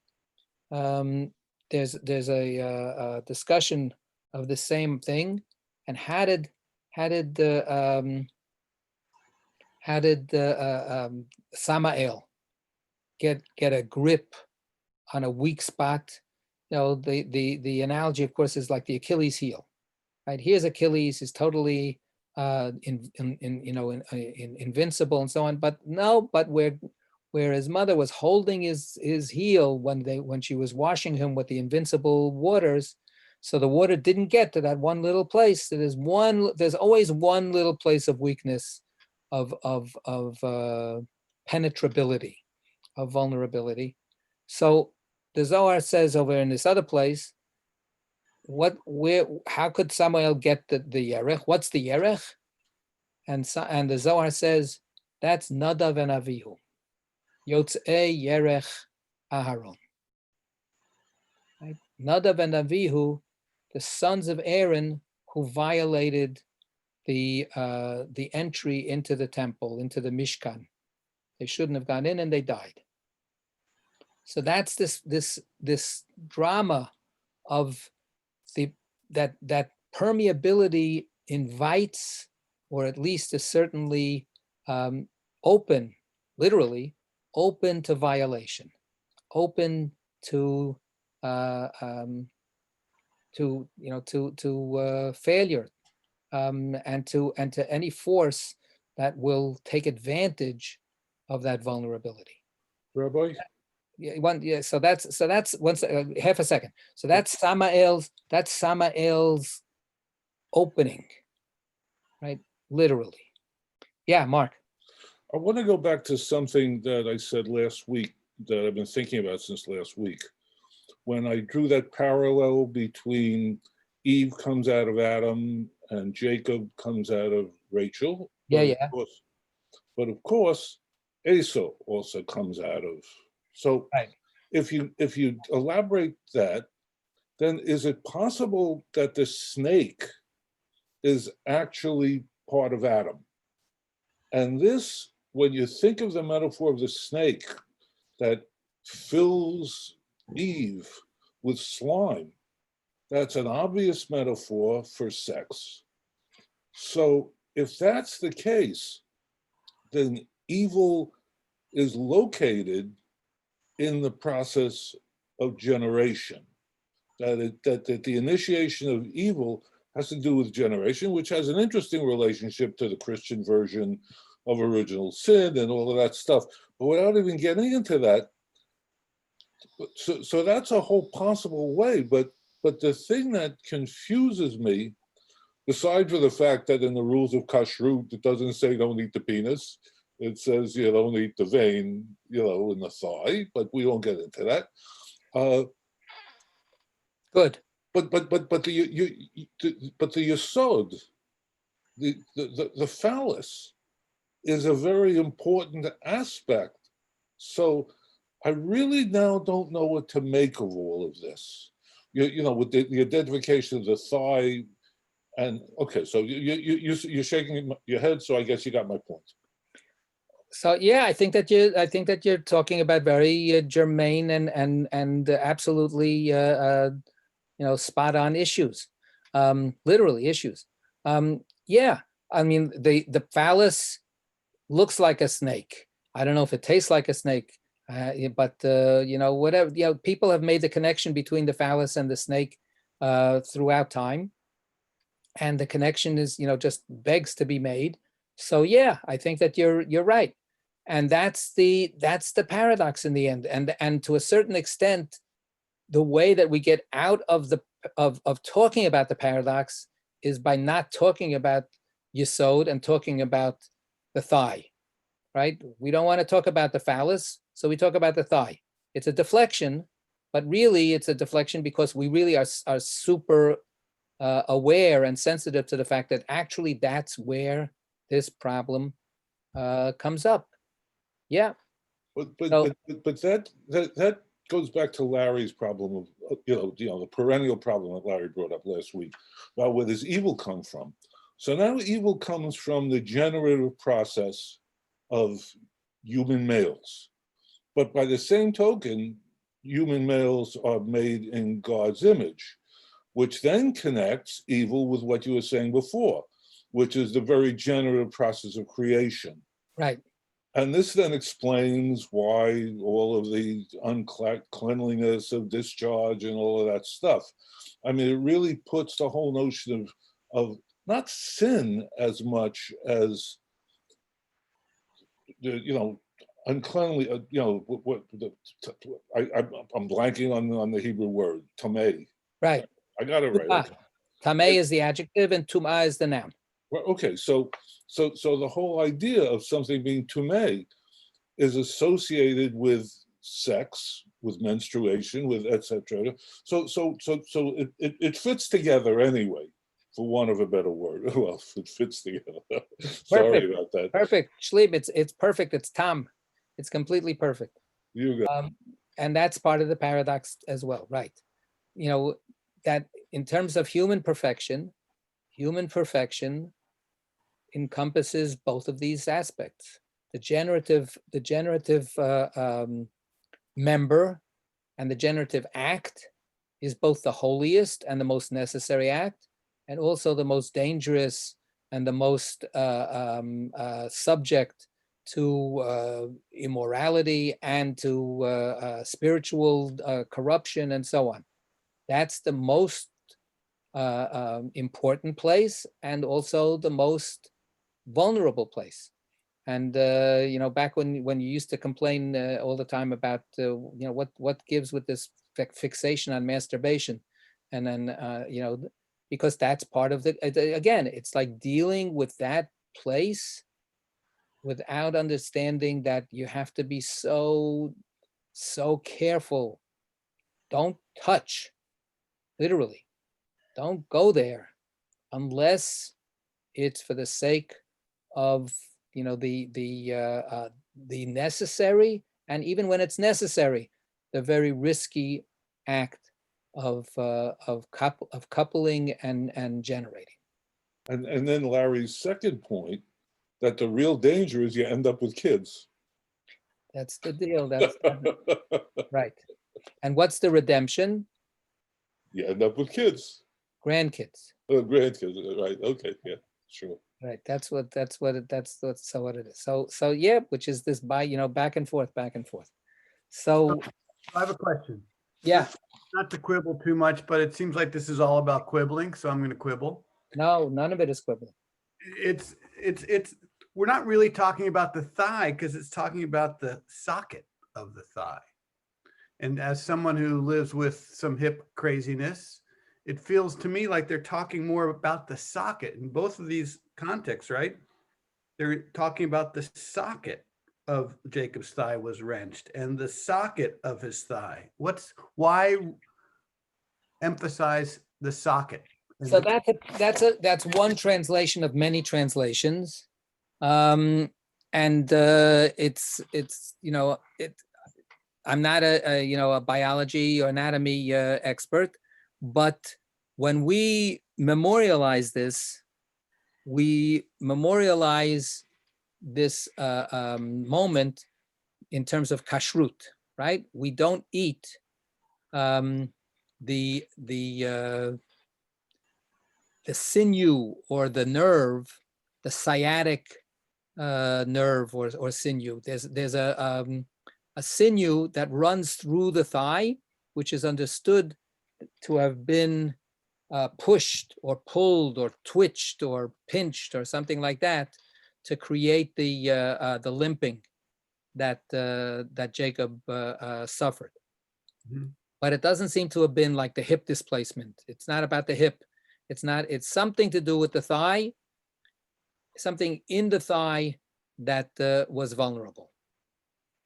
S1: there's a discussion of the same thing, and how did Samael get a grip on a weak spot? You know, the analogy, of course, is like the Achilles heel, right? Here's Achilles, is totally invincible and so on, but no, but where his mother was holding his heel when she was washing him with the invincible waters, so the water didn't get to that one little place. There's always one little place of weakness, of penetrability, of vulnerability. So the Zohar says over in this other place, how could Samuel get the yerech? What's the yerech? And the Zohar says that's Nadav and Avihu, Yotzei Yerech Aharon. Right? Nadav and Avihu, the sons of Aaron who violated the entry into the temple, into the Mishkan. They shouldn't have gone in, and they died. So that's this drama of that permeability invites, or at least is certainly open, literally open to violation, open to failure, and to any force that will take advantage of that vulnerability.
S7: Rabbi?
S1: So that's half a second. So that's Samael's opening, right? Literally. Yeah, Mark.
S7: I want to go back to something that I said last week that I've been thinking about since last week. When I drew that parallel between Eve comes out of Adam and Jacob comes out of Rachel.
S1: Yeah.
S7: But of course, Esau also comes out of. So
S1: right.
S7: If you elaborate that, then is it possible that the snake is actually part of Adam? And this, when you think of the metaphor of the snake that fills Eve with slime, that's an obvious metaphor for sex. So if that's the case, then evil is located in the process of generation. that the initiation of evil has to do with generation, which has an interesting relationship to the Christian version of original sin and all of that stuff. But without even getting into that, so that's a whole possible way. But the thing that confuses me, aside from the fact that in the rules of kashrut, it doesn't say don't eat the penis. It says you don't eat the vein, in the thigh, but we won't get into that.
S1: Good.
S7: But the yesod, the phallus, is a very important aspect. So I really now don't know what to make of all of this. With the identification of the thigh, and okay, so you're shaking your head, so I guess you got my point.
S1: So yeah, I think that you're talking about very germane and absolutely spot on issues, literally issues. Yeah, I mean the phallus looks like a snake. I don't know if it tastes like a snake, but whatever. People have made the connection between the phallus and the snake throughout time, and the connection is just begs to be made. So yeah, I think that you're right. And that's the paradox in the end. And to a certain extent, the way that we get out of of talking about the paradox is by not talking about yesod and talking about the thigh, right? We don't want to talk about the phallus, so we talk about the thigh. It's a deflection, but really it's a deflection because we really are super aware and sensitive to the fact that actually that's where this problem comes up. Yeah.
S7: But that goes back to Larry's problem of the perennial problem that Larry brought up last week about where does evil come from. So now evil comes from the generative process of human males, but by the same token, human males are made in God's image, which then connects evil with what you were saying before, which is the very generative process of creation.
S1: Right.
S7: And this then explains why all of the uncleanliness of discharge and all of that stuff. I mean, it really puts the whole notion of not sin as much as, uncleanly, I'm blanking on the Hebrew word, tameh.
S1: Right.
S7: I got it right. Okay.
S1: Tameh is the adjective and tumah is the noun.
S7: Well, okay, so the whole idea of something being tumeh is associated with sex, with menstruation, with etc. So it fits together anyway, for want of a better word. Well, it fits together. Sorry about that.
S1: Perfect. Shleib, it's perfect. It's tam. It's completely perfect.
S7: You got
S1: and that's part of the paradox as well, right? That in terms of human perfection encompasses both of these aspects. The generative member and the generative act is both the holiest and the most necessary act, and also the most dangerous and the most subject to immorality and to spiritual corruption and so on. That's the most important place and also the most vulnerable place. And back when you used to complain all the time about what gives with this fixation on masturbation, and then because that's part of again, it's like dealing with that place without understanding that you have to be so careful. Don't touch, literally. Don't go there unless it's for the sake of the necessary, and even when it's necessary, the very risky act of coupling and generating.
S7: And then Larry's second point, that the real danger is you end up with kids.
S1: That's the deal. That's right. And what's the redemption?
S7: You end up with kids.
S1: Grandkids.
S7: Oh, grandkids, right? Okay, yeah, sure.
S1: Right. That's what it is. So yeah, which is this back and forth. So
S8: I have a question.
S1: yeah.
S2: not to quibble too much, but it seems like this is all about quibbling, so I'm going to quibble.
S1: No, none of it is quibbling.
S2: It's we're not really talking about the thigh because it's talking about the socket of the thigh. And as someone who lives with some hip craziness, it feels to me like they're talking more about the socket in both of these contexts, right? They're talking about the socket of Jacob's thigh was wrenched and the socket of his thigh. Why emphasize the socket?
S1: So that's one translation of many translations. It's I'm not a biology or anatomy expert, but when we memorialize this, we memorialize this moment in terms of kashrut, right? We don't eat the sinew or the nerve, the sciatic nerve or sinew. There's a sinew that runs through the thigh, which is understood to have been pushed or pulled or twitched or pinched or something like that to create the limping that Jacob suffered.
S2: Mhm.
S1: But it doesn't seem to have been like the hip displacement. It's not about the hip. It's something to do with the thigh, something in the thigh that was vulnerable.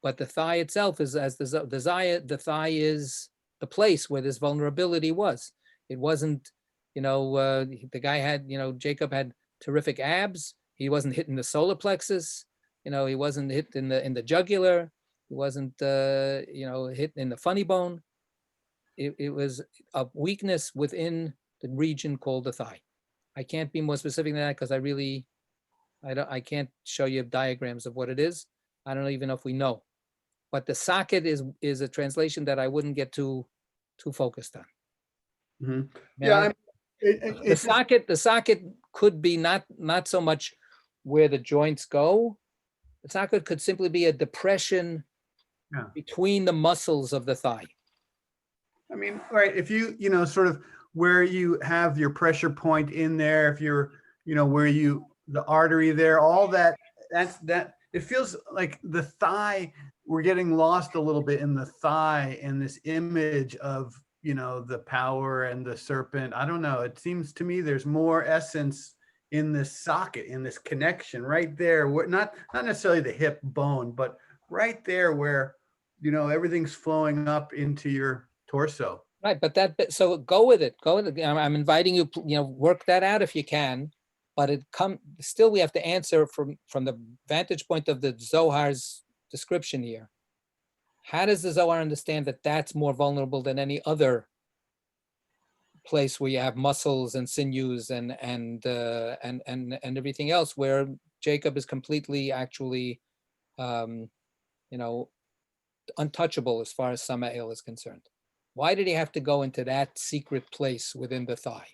S1: But the thigh itself is, as the thigh is the place where this vulnerability was. It wasn't, the guy had, Jacob had terrific abs. He wasn't hitting the solar plexus. He wasn't hit in the jugular. He wasn't, hit in the funny bone. It was a weakness within the region called the thigh. I can't be more specific than that because I can't show you diagrams of what it is. I don't even know if we know. But the socket is a translation that I wouldn't get too focused on.
S2: Mhm.
S1: Yeah,
S2: The
S1: the socket could be not so much where the joints go. The socket could simply be a depression between the muscles of the thigh.
S2: I mean, right, if you, sort of where you have your pressure point in there, if you're, where the artery there, all that, it feels like the thigh, we're getting lost a little bit in the thigh and this image of, the power and the serpent. I don't know. It seems to me there's more essence in this socket, in this connection right there. Not necessarily the hip bone, but right there where, everything's flowing up into your torso.
S1: Right, but so go with it. I'm inviting you, work that out if you can. But still we have to answer from the vantage point of the Zohar's description here. How does the Zohar understand that that's more vulnerable than any other place where you have muscles and sinews and everything else, where Jacob is completely actually, untouchable as far as Samael is concerned? Why did he have to go into that secret place within the thigh?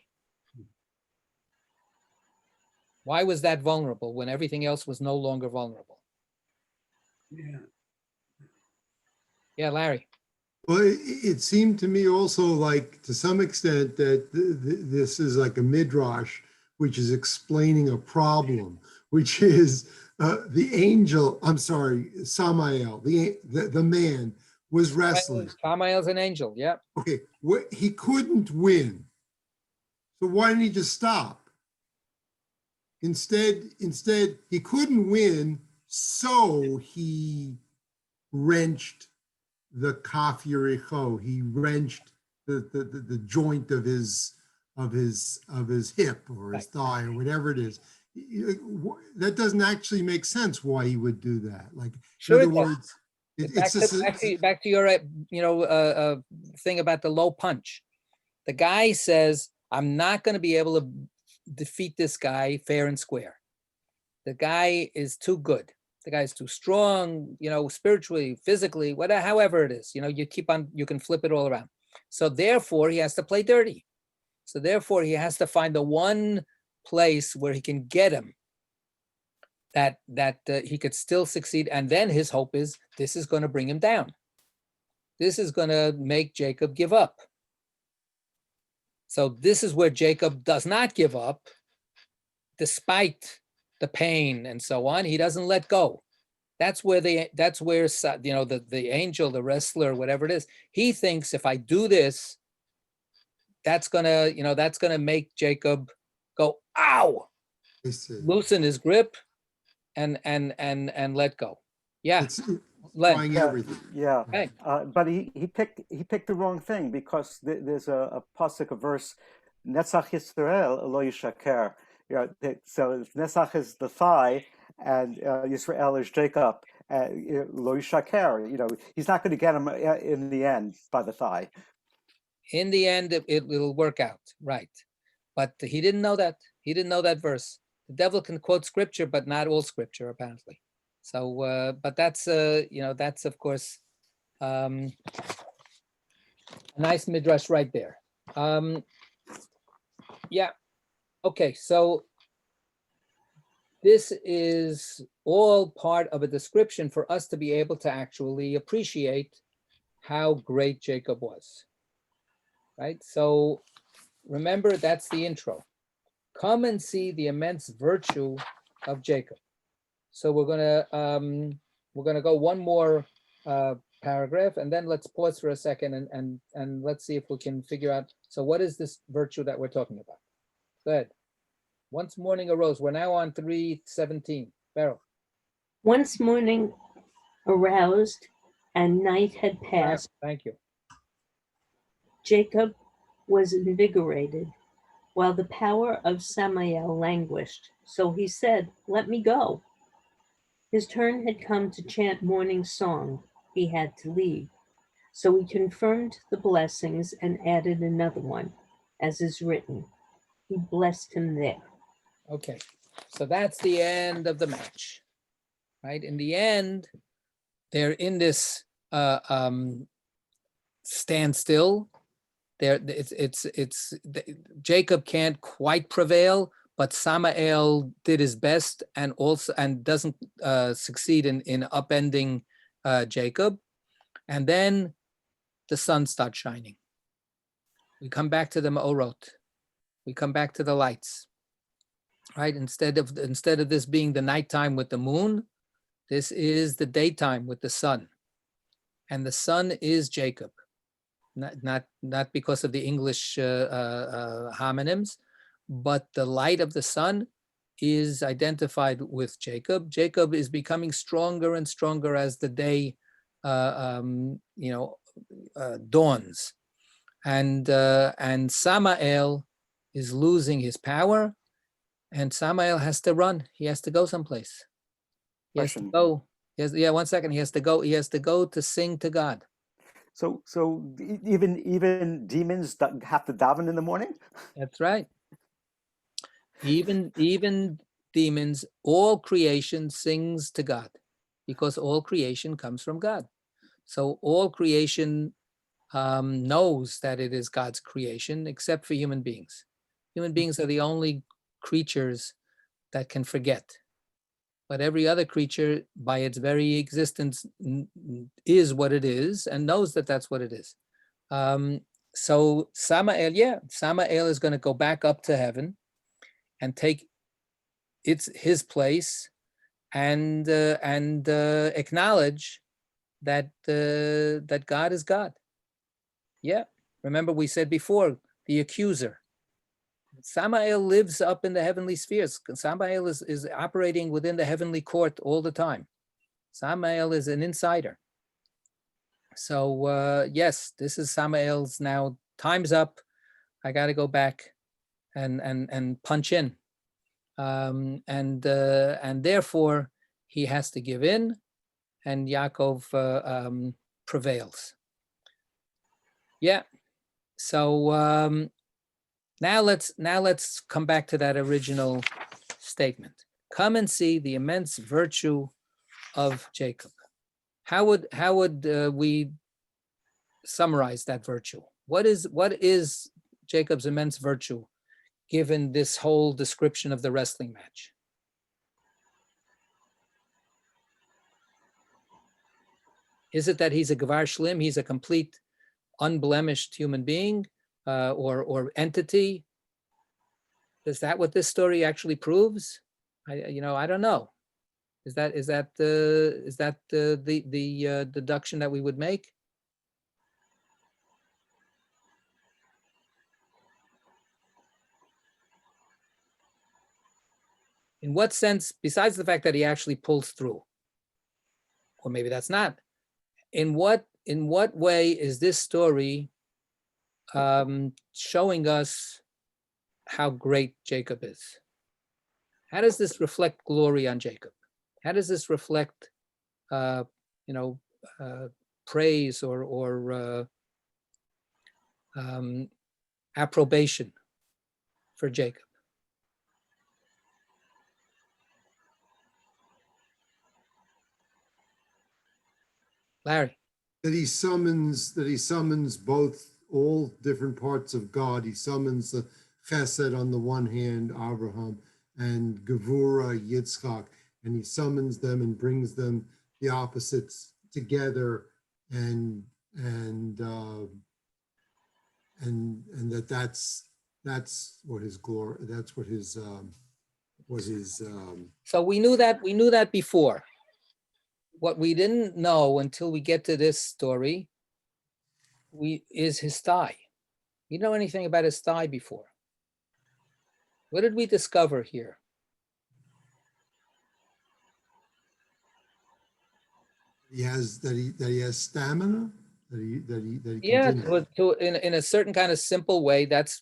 S1: Why was that vulnerable when everything else was no longer vulnerable? Yeah, Larry.
S5: Well, it seemed to me also like, to some extent, that this is like a midrash, which is explaining a problem, which is Samael, the man was wrestling.
S1: Samael's an angel, yeah.
S5: Okay, he couldn't win. So why didn't he just stop? Instead, he couldn't win, so he wrenched the kaf yericho. He wrenched the joint of his hip or his thigh or whatever it is. That doesn't actually make sense why he would do that. Like,
S1: sure,
S5: in other words,
S1: back to your thing about the low punch. The guy says, I'm not going to be able to defeat this guy fair and square. The guy is too good. The guy's too strong, spiritually, physically, whatever, however it is, you can flip it all around. So therefore he has to play dirty. So therefore he has to find the one place where he can get him, that he could still succeed. And then his hope is this is going to bring him down. This is going to make Jacob give up. So this is where Jacob does not give up, despite the pain and so on. He doesn't let go. That's where the angel, the wrestler, whatever it is, he thinks if I do this, that's gonna make Jacob go, ow,
S5: I see.
S1: loosen his grip and let go. Yeah.
S5: It's
S1: Len.
S5: trying
S6: Yeah,
S5: everything.
S6: yeah.
S1: Okay.
S6: But he picked the wrong thing, because there's a pasuk, a verse, Netzach Yisrael lo yishaker. Yeah, so Netzach is the thigh, and Yisrael is Jacob. Lo yishaker. He's not going to get him in the end by the thigh.
S1: In the end, it will work out, right? But he didn't know that. He didn't know that verse. The devil can quote scripture, but not all scripture, apparently. So, but that's that's of course a nice midrash right there. Yeah. Okay. So this is all part of a description for us to be able to actually appreciate how great Jacob was. Right. So remember, that's the intro. Come and see the immense virtue of Jacob. So we're gonna go one more paragraph, and then let's pause for a second and let's see if we can figure out. So what is this virtue that we're talking about? Go ahead. Once morning arose. We're now on 3:17. Beryl.
S4: Once morning aroused and night had passed,
S1: Thank you.
S4: Jacob was invigorated, while the power of Samael languished. So he said, "Let me go." His turn had come to chant morning song. He had to leave. So he confirmed the blessings and added another one, as is written. He blessed him there.
S1: Okay. So that's the end of the match, right? In the end, they're in this standstill. Jacob can't quite prevail, but Samael did his best and doesn't succeed in upending Jacob. And then the sun starts shining. We come back to the Ma'orot. We come back to the lights, right? Instead of this being the nighttime with the moon, this is the daytime with the sun. And the sun is Jacob. Not because of the English homonyms, but the light of the sun is identified with Jacob. Jacob is becoming stronger and stronger as the day dawns, and Samael is losing his power, and Samael has to run. He has to go someplace. He has to go. One second. He has to go. He has to go to sing to God.
S6: So even demons have to daven in the morning?
S1: That's right. Even demons, all creation sings to God, because all creation comes from God. So all creation knows that it is God's creation, except for human beings. Human beings are the only creatures that can forget. But every other creature, by its very existence, is what it is and knows that that's what it is. So Samael is going to go back up to heaven and take his place and acknowledge that God is God. Yeah, remember we said before, the accuser. Samael lives up in the heavenly spheres. Samael is operating within the heavenly court all the time. Samael is an insider. So yes, this is Samael's now. Time's up. I got to go back and punch in, and therefore he has to give in, and Yaakov prevails. Yeah. So now let's come back to that original statement. Come and see the immense virtue of Jacob. How would we summarize that virtue? What is Jacob's immense virtue, given this whole description of the wrestling match? Is it that he's a Gvar Shlim, he's a complete, unblemished human being, or entity. Is that what this story actually proves? I don't know. Is that the deduction that we would make? In what sense, besides the fact that he actually pulls through, or maybe that's not, in what way is this story showing us how great Jacob is? How does this reflect glory on Jacob? How does this reflect, praise or approbation for Jacob? Larry.
S5: That he summons both, all different parts of God. He summons the Chesed on the one hand, Abraham, and Gevura, Yitzchak, and he summons them and brings them, the opposites, together, and that's what his glory. That's what his was his.
S1: So we knew that before. What we didn't know until we get to this story is his thigh. You know anything about his thigh before? What did we discover here?
S5: He has stamina. That he
S1: Yeah,
S5: continues.
S1: in a certain kind of simple way. That's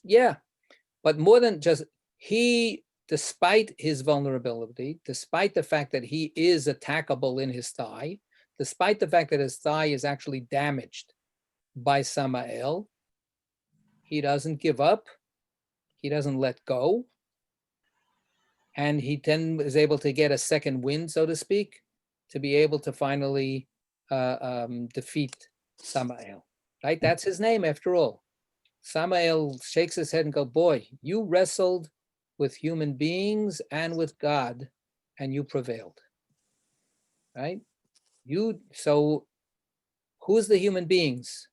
S1: but more than just he. Despite his vulnerability, despite the fact that he is attackable in his thigh, despite the fact that his thigh is actually damaged by Samael, he doesn't give up, he doesn't let go, and he then is able to get a second wind, so to speak, to be able to finally defeat Samael, right? That's his name after all. Samael shakes his head and goes, boy, you wrestled with human beings and with God, and you prevailed, right? So who's the human beings?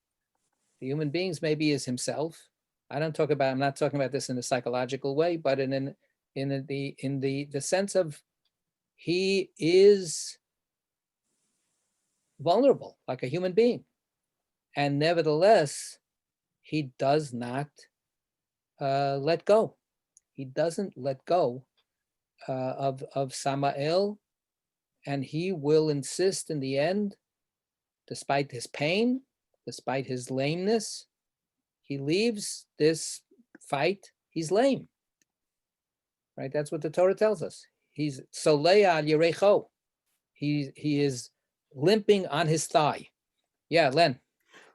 S1: The human beings maybe is himself. I'm not talking about this in a psychological way, but in the sense of he is vulnerable like a human being. And nevertheless, he does not let go. He doesn't let go of Samael, and he will insist in the end, despite his pain, despite his lameness, he leaves this fight, he's lame, right? That's what the Torah tells us. He's solei al yerecho. He is limping on his thigh. Yeah, Len.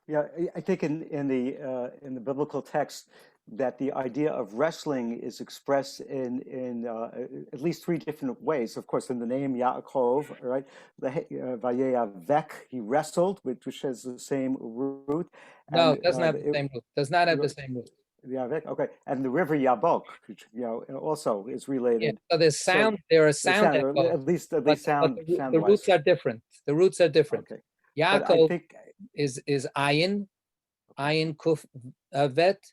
S6: Yeah, I think in the biblical text that the idea of wrestling is expressed in at least three different ways. Of course, in the name Yaakov, right? Vayeyavek, he wrestled, which has the same root.
S1: No, it doesn't have the same root. Does not have the same root.
S6: Yavek, okay, and the river Yabok, which also is related.
S1: Yeah, so there's sound.
S6: So,
S1: there are sound
S6: at least sound.
S1: The roots are different. The roots are different.
S6: Okay.
S1: Yaakov is ayin kuf vet,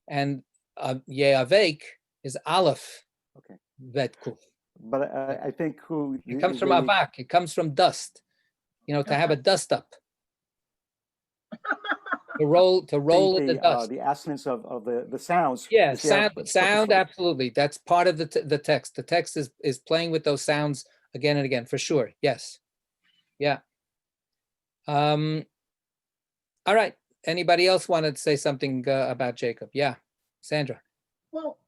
S1: and Yeavek is aleph.
S6: Okay.
S1: Vet kuf.
S6: But I think
S1: it comes from avak. It comes from dust. To have a dust up. to roll in the dust.
S6: The assonance of the sounds.
S1: Yeah, sound. Absolutely, that's part of the text. The text is playing with those sounds again and again, for sure. Yes. Yeah. All right. Anybody else wanted to say something about Jacob? Yeah, Sandra.
S8: Well,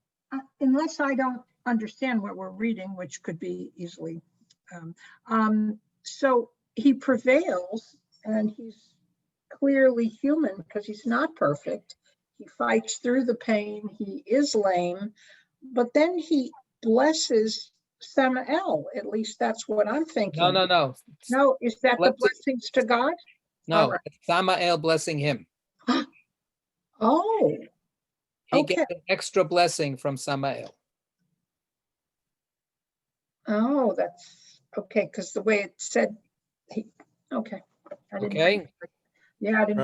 S8: unless I don't understand what we're reading, which could be easily. So he prevails, and he's clearly human because he's not perfect. He fights through the pain. He is lame, but then he blesses Samael. At least that's what I'm thinking.
S1: No.
S8: No, is that the blessings to God?
S1: No, right. Samael blessing him.
S8: Oh.
S1: He gets an extra blessing from Samael.
S8: Oh, that's okay, because the way it said, okay. I didn't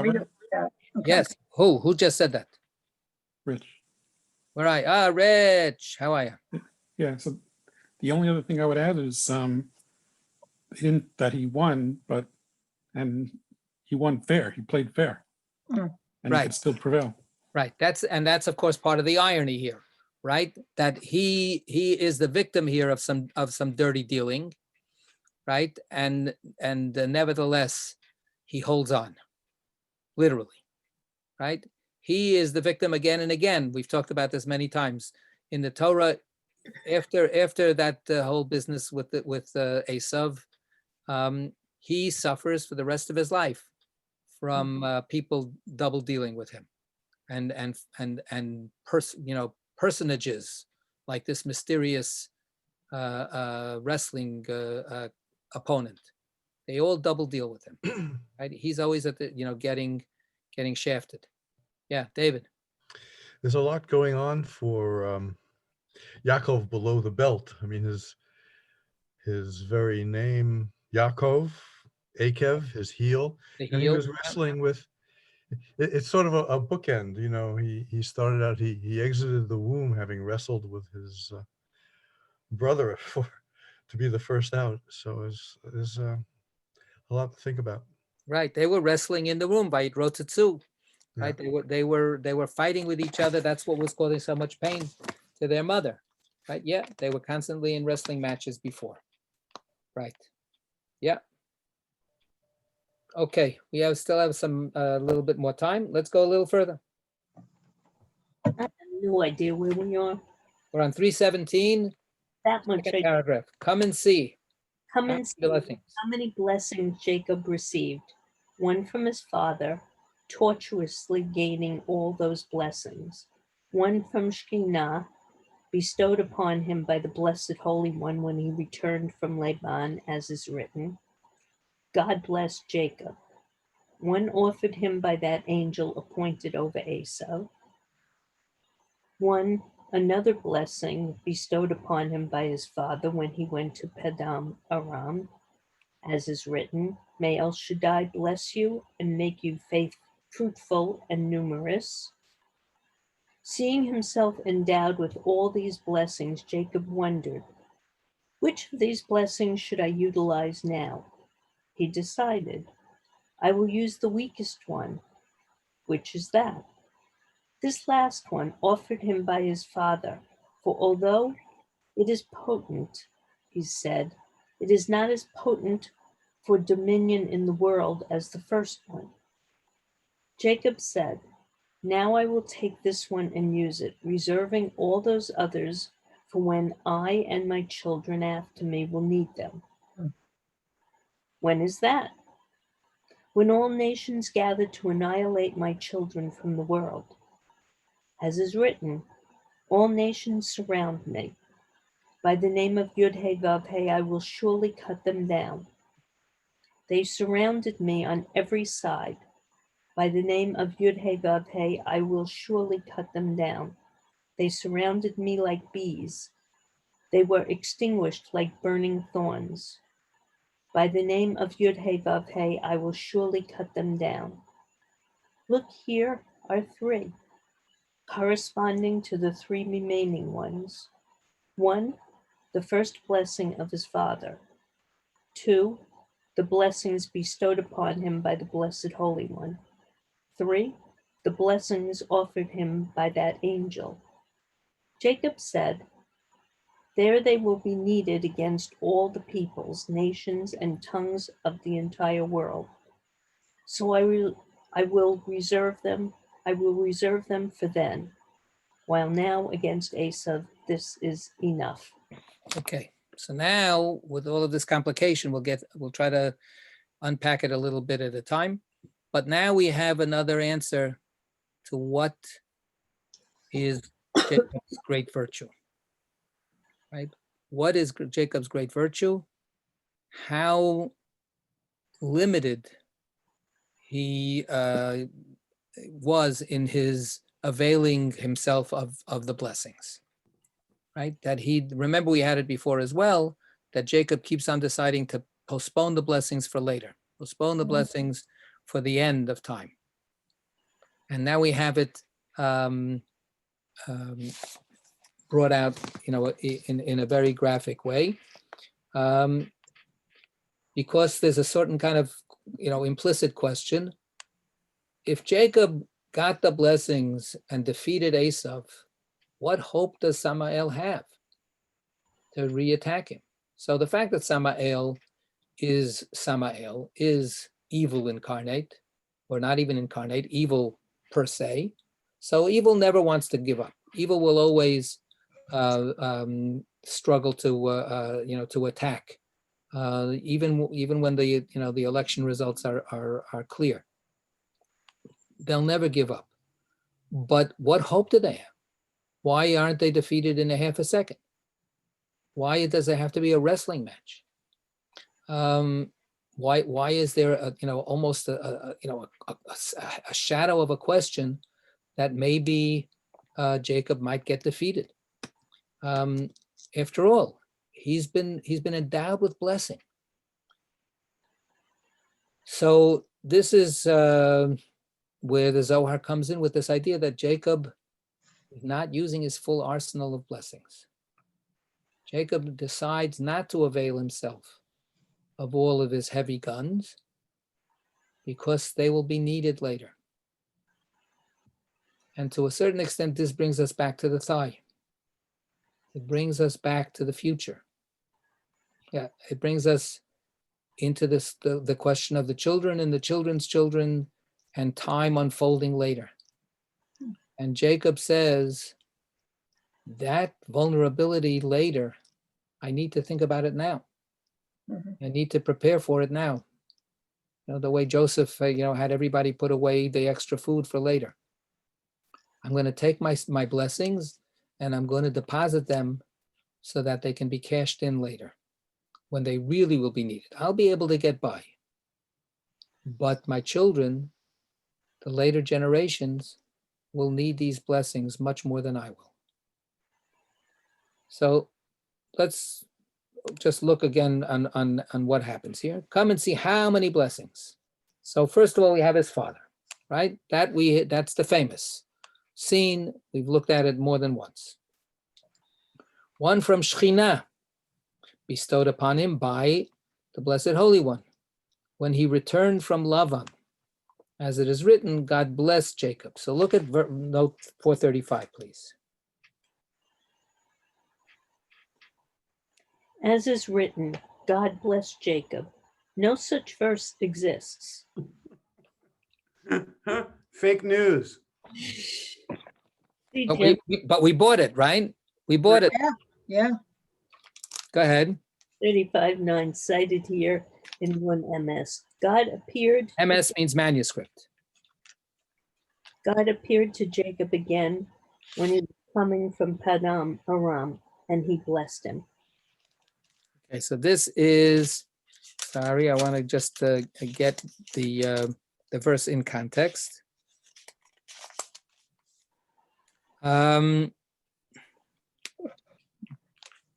S8: read it like that. Okay.
S1: Yes. Who just said that?
S9: Rich.
S1: Where are you? Rich, how are you?
S9: Yeah, so the only other thing I would add is that he won, and he won fair. He played fair.
S8: Mm.
S9: And
S1: Right.
S9: he could still prevail.
S1: Right. That's of course part of the irony here, right? That he is the victim here of some dirty dealing, right? And nevertheless, he holds on, literally, right? He is the victim again and again. We've talked about this many times in the Torah. After that whole business with Esav, he suffers for the rest of his life from people double dealing with him, and personages like this mysterious wrestling opponent. They all double deal with him. Right? He's always at the getting shafted. Yeah, David.
S10: There's a lot going on for Yaakov below the belt. I mean, his very name, Yaakov, Akev, his heel, and he was wrestling with. It's sort of a bookend, He started out. He exited the womb having wrestled with his brother to be the first out. So there's a lot to think about.
S1: Right, they were wrestling in the room by Rotetsu. Right,
S10: Yeah.
S1: they were fighting with each other. That's what was causing so much pain to their mother. Right, yeah, they were constantly in wrestling matches before. Right, yeah. Okay, we still have some a little bit more time. Let's go a little further.
S4: I have no idea where we are.
S1: We're on 317.
S4: That much.
S1: Second paragraph. Come and see.
S4: Come and see
S1: Blessings.
S4: how many blessings Jacob received. One from his father, tortuously gaining all those blessings. One from Shekhinah, bestowed upon him by the Blessed Holy One when he returned from Laban, as is written. God bless Jacob. One offered him by that angel appointed over Esau. One, another blessing bestowed upon him by his father when he went to Padam Aram, as is written, may El Shaddai bless you and make you fruitful and numerous. Seeing himself endowed with all these blessings, Jacob wondered, which of these blessings should I utilize now? He decided, I will use the weakest one. Which is that? This last one offered him by his father, for although it is potent, he said, it is not as potent for dominion in the world as the first one. Jacob said, now I will take this one and use it, reserving all those others for when I and my children after me will need them. When is that? When all nations gather to annihilate my children from the world. As is written, all nations surround me. By the name of Yud-Heh-Vav-Heh, I will surely cut them down. They surrounded me on every side. By the name of Yud-Heh-Vav-Heh, I will surely cut them down. They surrounded me like bees. They were extinguished like burning thorns. By the name of Yud-Heh-Vav-Heh, I will surely cut them down. Look, here are three, corresponding to the three remaining ones. One, the first blessing of his father. Two, the blessings bestowed upon him by the Blessed Holy One. Three, the blessings offered him by that angel. Jacob said, there they will be needed against all the peoples, nations, and tongues of the entire world. So I will reserve them for then, while now against Esau, this is enough.
S1: Okay, so now with all of this complication, we'll try to unpack it a little bit at a time. But now we have another answer to what is Jacob's great virtue, right? What is Jacob's great virtue? How limited he was in his availing himself of the blessings, right? That remember we had it before as well, that Jacob keeps on deciding to postpone the blessings for later, postpone the blessings for the end of time. And now we have it brought out, in a very graphic way, because there's a certain kind of, implicit question. If Jacob got the blessings and defeated Esav, what hope does Samael have to reattack him? So the fact that Samael is evil incarnate, or not even incarnate, evil per se. So evil never wants to give up. Evil will always struggle to attack, even when the election results are clear. They'll never give up. But what hope do they have? Why aren't they defeated in a half a second? Why does there have to be a wrestling match? Why is there almost a shadow of a question that maybe Jacob might get defeated? After all, he's been endowed with blessing. So this is where the Zohar comes in with this idea that Jacob is not using his full arsenal of blessings. Jacob decides not to avail himself of all of his heavy guns because they will be needed later. And to a certain extent, this brings us back to the thigh. It brings us back to the future. Yeah, it brings us into this the question of the children and the children's children and time unfolding later. And Jacob says, that vulnerability later, I need to think about it now. I need to prepare for it now. The way Joseph, had everybody put away the extra food for later. I'm going to take my blessings and I'm going to deposit them so that they can be cashed in later when they really will be needed. I'll be able to get by. But my children, the later generations, will need these blessings much more than I will. So let's just look again on what happens here. Come and see how many blessings. So first of all, we have his father, right? That's the famous scene. We've looked at it more than once. One from Shekhinah, bestowed upon him by the Blessed Holy One. When he returned from Lavan, as it is written, God blessed Jacob. So look at note 435, please.
S4: As is written, God bless Jacob. No such verse exists.
S2: Fake news.
S4: See,
S1: But we bought it, right? We bought it.
S8: Yeah.
S1: Go ahead.
S4: 35:9 cited here in one MS. God appeared.
S1: MS means manuscript.
S4: God appeared to Jacob again when he was coming from Padam Aram, and he blessed him.
S1: Okay, so this is, sorry, I want to just get the verse in context.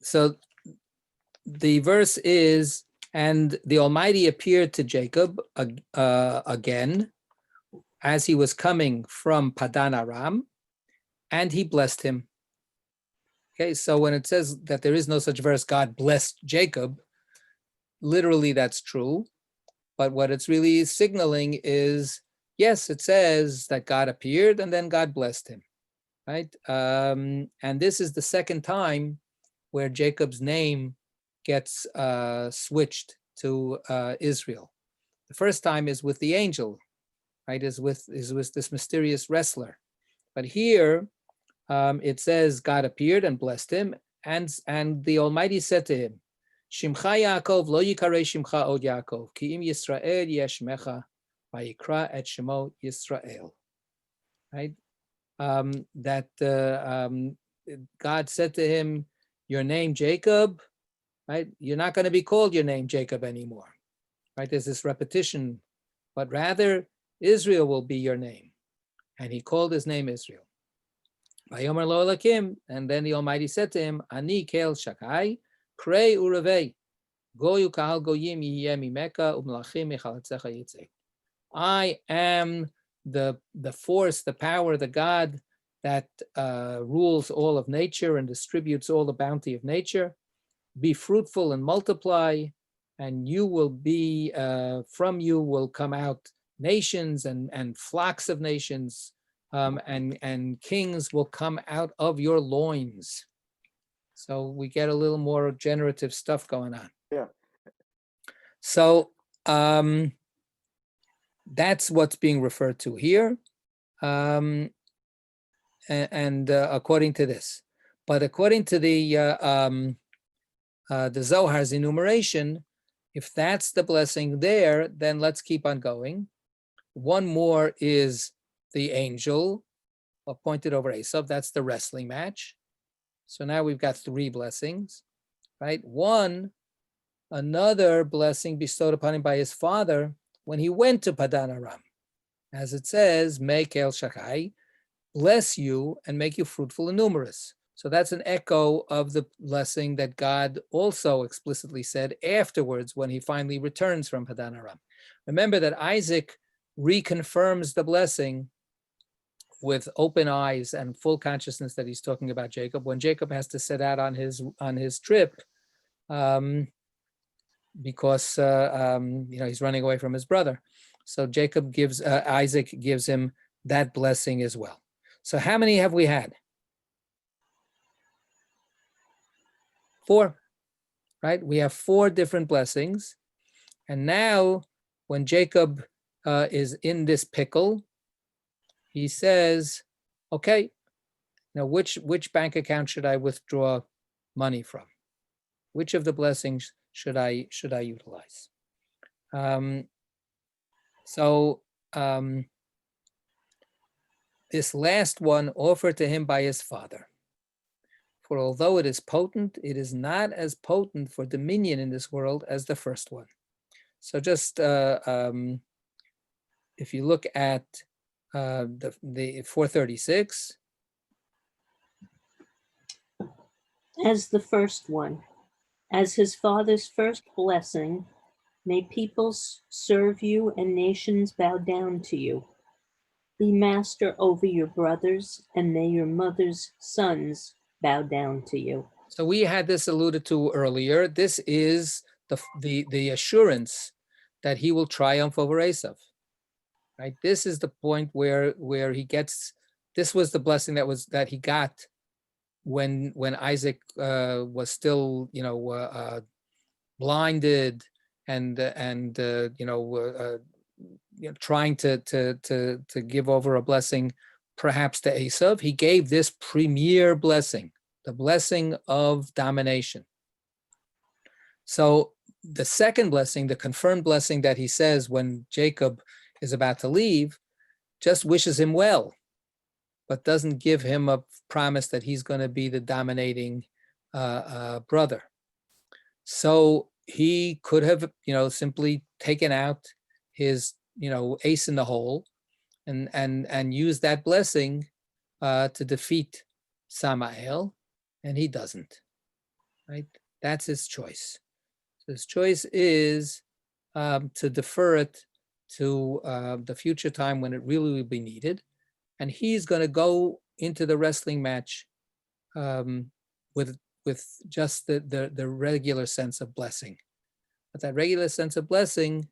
S1: So the verse is, and the Almighty appeared to Jacob again as he was coming from Padan Aram, and he blessed him. Okay, so when it says that there is no such verse, God blessed Jacob, literally that's true. But what it's really signaling is, yes, it says that God appeared and then God blessed him, right? And this is the second time where Jacob's name gets switched to Israel. The first time is with the angel, right? Is with this mysterious wrestler. But here, it says God appeared and blessed him, and the Almighty said to him, Shimcha Yaakov lo yikarei Shimcha od Yaakov, ki im Yisrael yeshmecha, vayikra et shemo Yisrael. Right? God said to him, your name Jacob, right? You're not going to be called your name Jacob anymore, right? There's this repetition, but rather Israel will be your name, and he called his name Israel. Vayomer lo Elokim, and then the Almighty said to him, Ani kel shakai, krei urevei, goyu kahal goyim yiyeh mimeka umlachim michalatzecha yitzei. I am the force, the power, the God that rules all of nature and distributes all the bounty of nature. Be fruitful and multiply, and you will be, from you will come out nations and flocks of nations, and kings will come out of your loins. So we get a little more generative stuff going on.
S6: Yeah.
S1: So that's what's being referred to here. And according to this, but according to the Zohar's enumeration, if that's the blessing there, then let's keep on going. One more is the angel appointed over Esav. That's the wrestling match. So now we've got 3 blessings, right? One, another blessing bestowed upon him by his father when he went to Padan Aram. As it says, Make El Shachai, bless you and make you fruitful and numerous. So that's an echo of the blessing that God also explicitly said afterwards when he finally returns from Padan Aram. Remember that Isaac reconfirms the blessing with open eyes and full consciousness that he's talking about Jacob when Jacob has to set out on his trip, because he's running away from his brother. So Jacob gives Isaac gives him that blessing as well. So how many have we had? 4, right? We have 4 different blessings. And now when Jacob is in this pickle, he says, okay, now which bank account should I withdraw money from? Which of the blessings should I utilize? This last one offered to him by his father. For although it is potent, it is not as potent for dominion in this world as the first one. So just if you look at the 436.
S4: As the first one, as his father's first blessing, may peoples serve you and nations bow down to you. Be master over your brothers, and may your mother's sons bow down to you.
S1: So we had this alluded to earlier. This is the assurance that he will triumph over Esav. Right. This is the point where he gets. This was the blessing that he got when Isaac was still blinded and trying to give over a blessing perhaps to Esav. He gave this premier blessing, the blessing of domination. So the second blessing, the confirmed blessing that he says when Jacob is about to leave, just wishes him well, but doesn't give him a promise that he's going to be the dominating brother. So he could have, simply taken out his, ace in the hole and used that blessing to defeat Samael, and he doesn't, right? That's his choice. So his choice is to defer it to the future time when it really will be needed. And he's going to go into the wrestling match with just the regular sense of blessing. But that regular sense of blessing,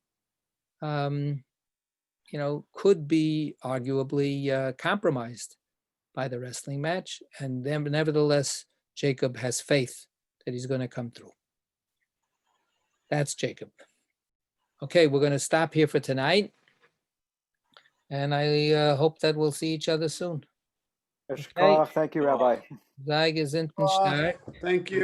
S1: could be arguably compromised by the wrestling match. And then nevertheless, Jacob has faith that he's going to come through. That's Jacob. Okay, we're going to stop here for tonight. And I hope that we'll see each other soon.
S6: Okay. Thank you, Rabbi.
S1: Sei gesund und stark.
S2: Thank you.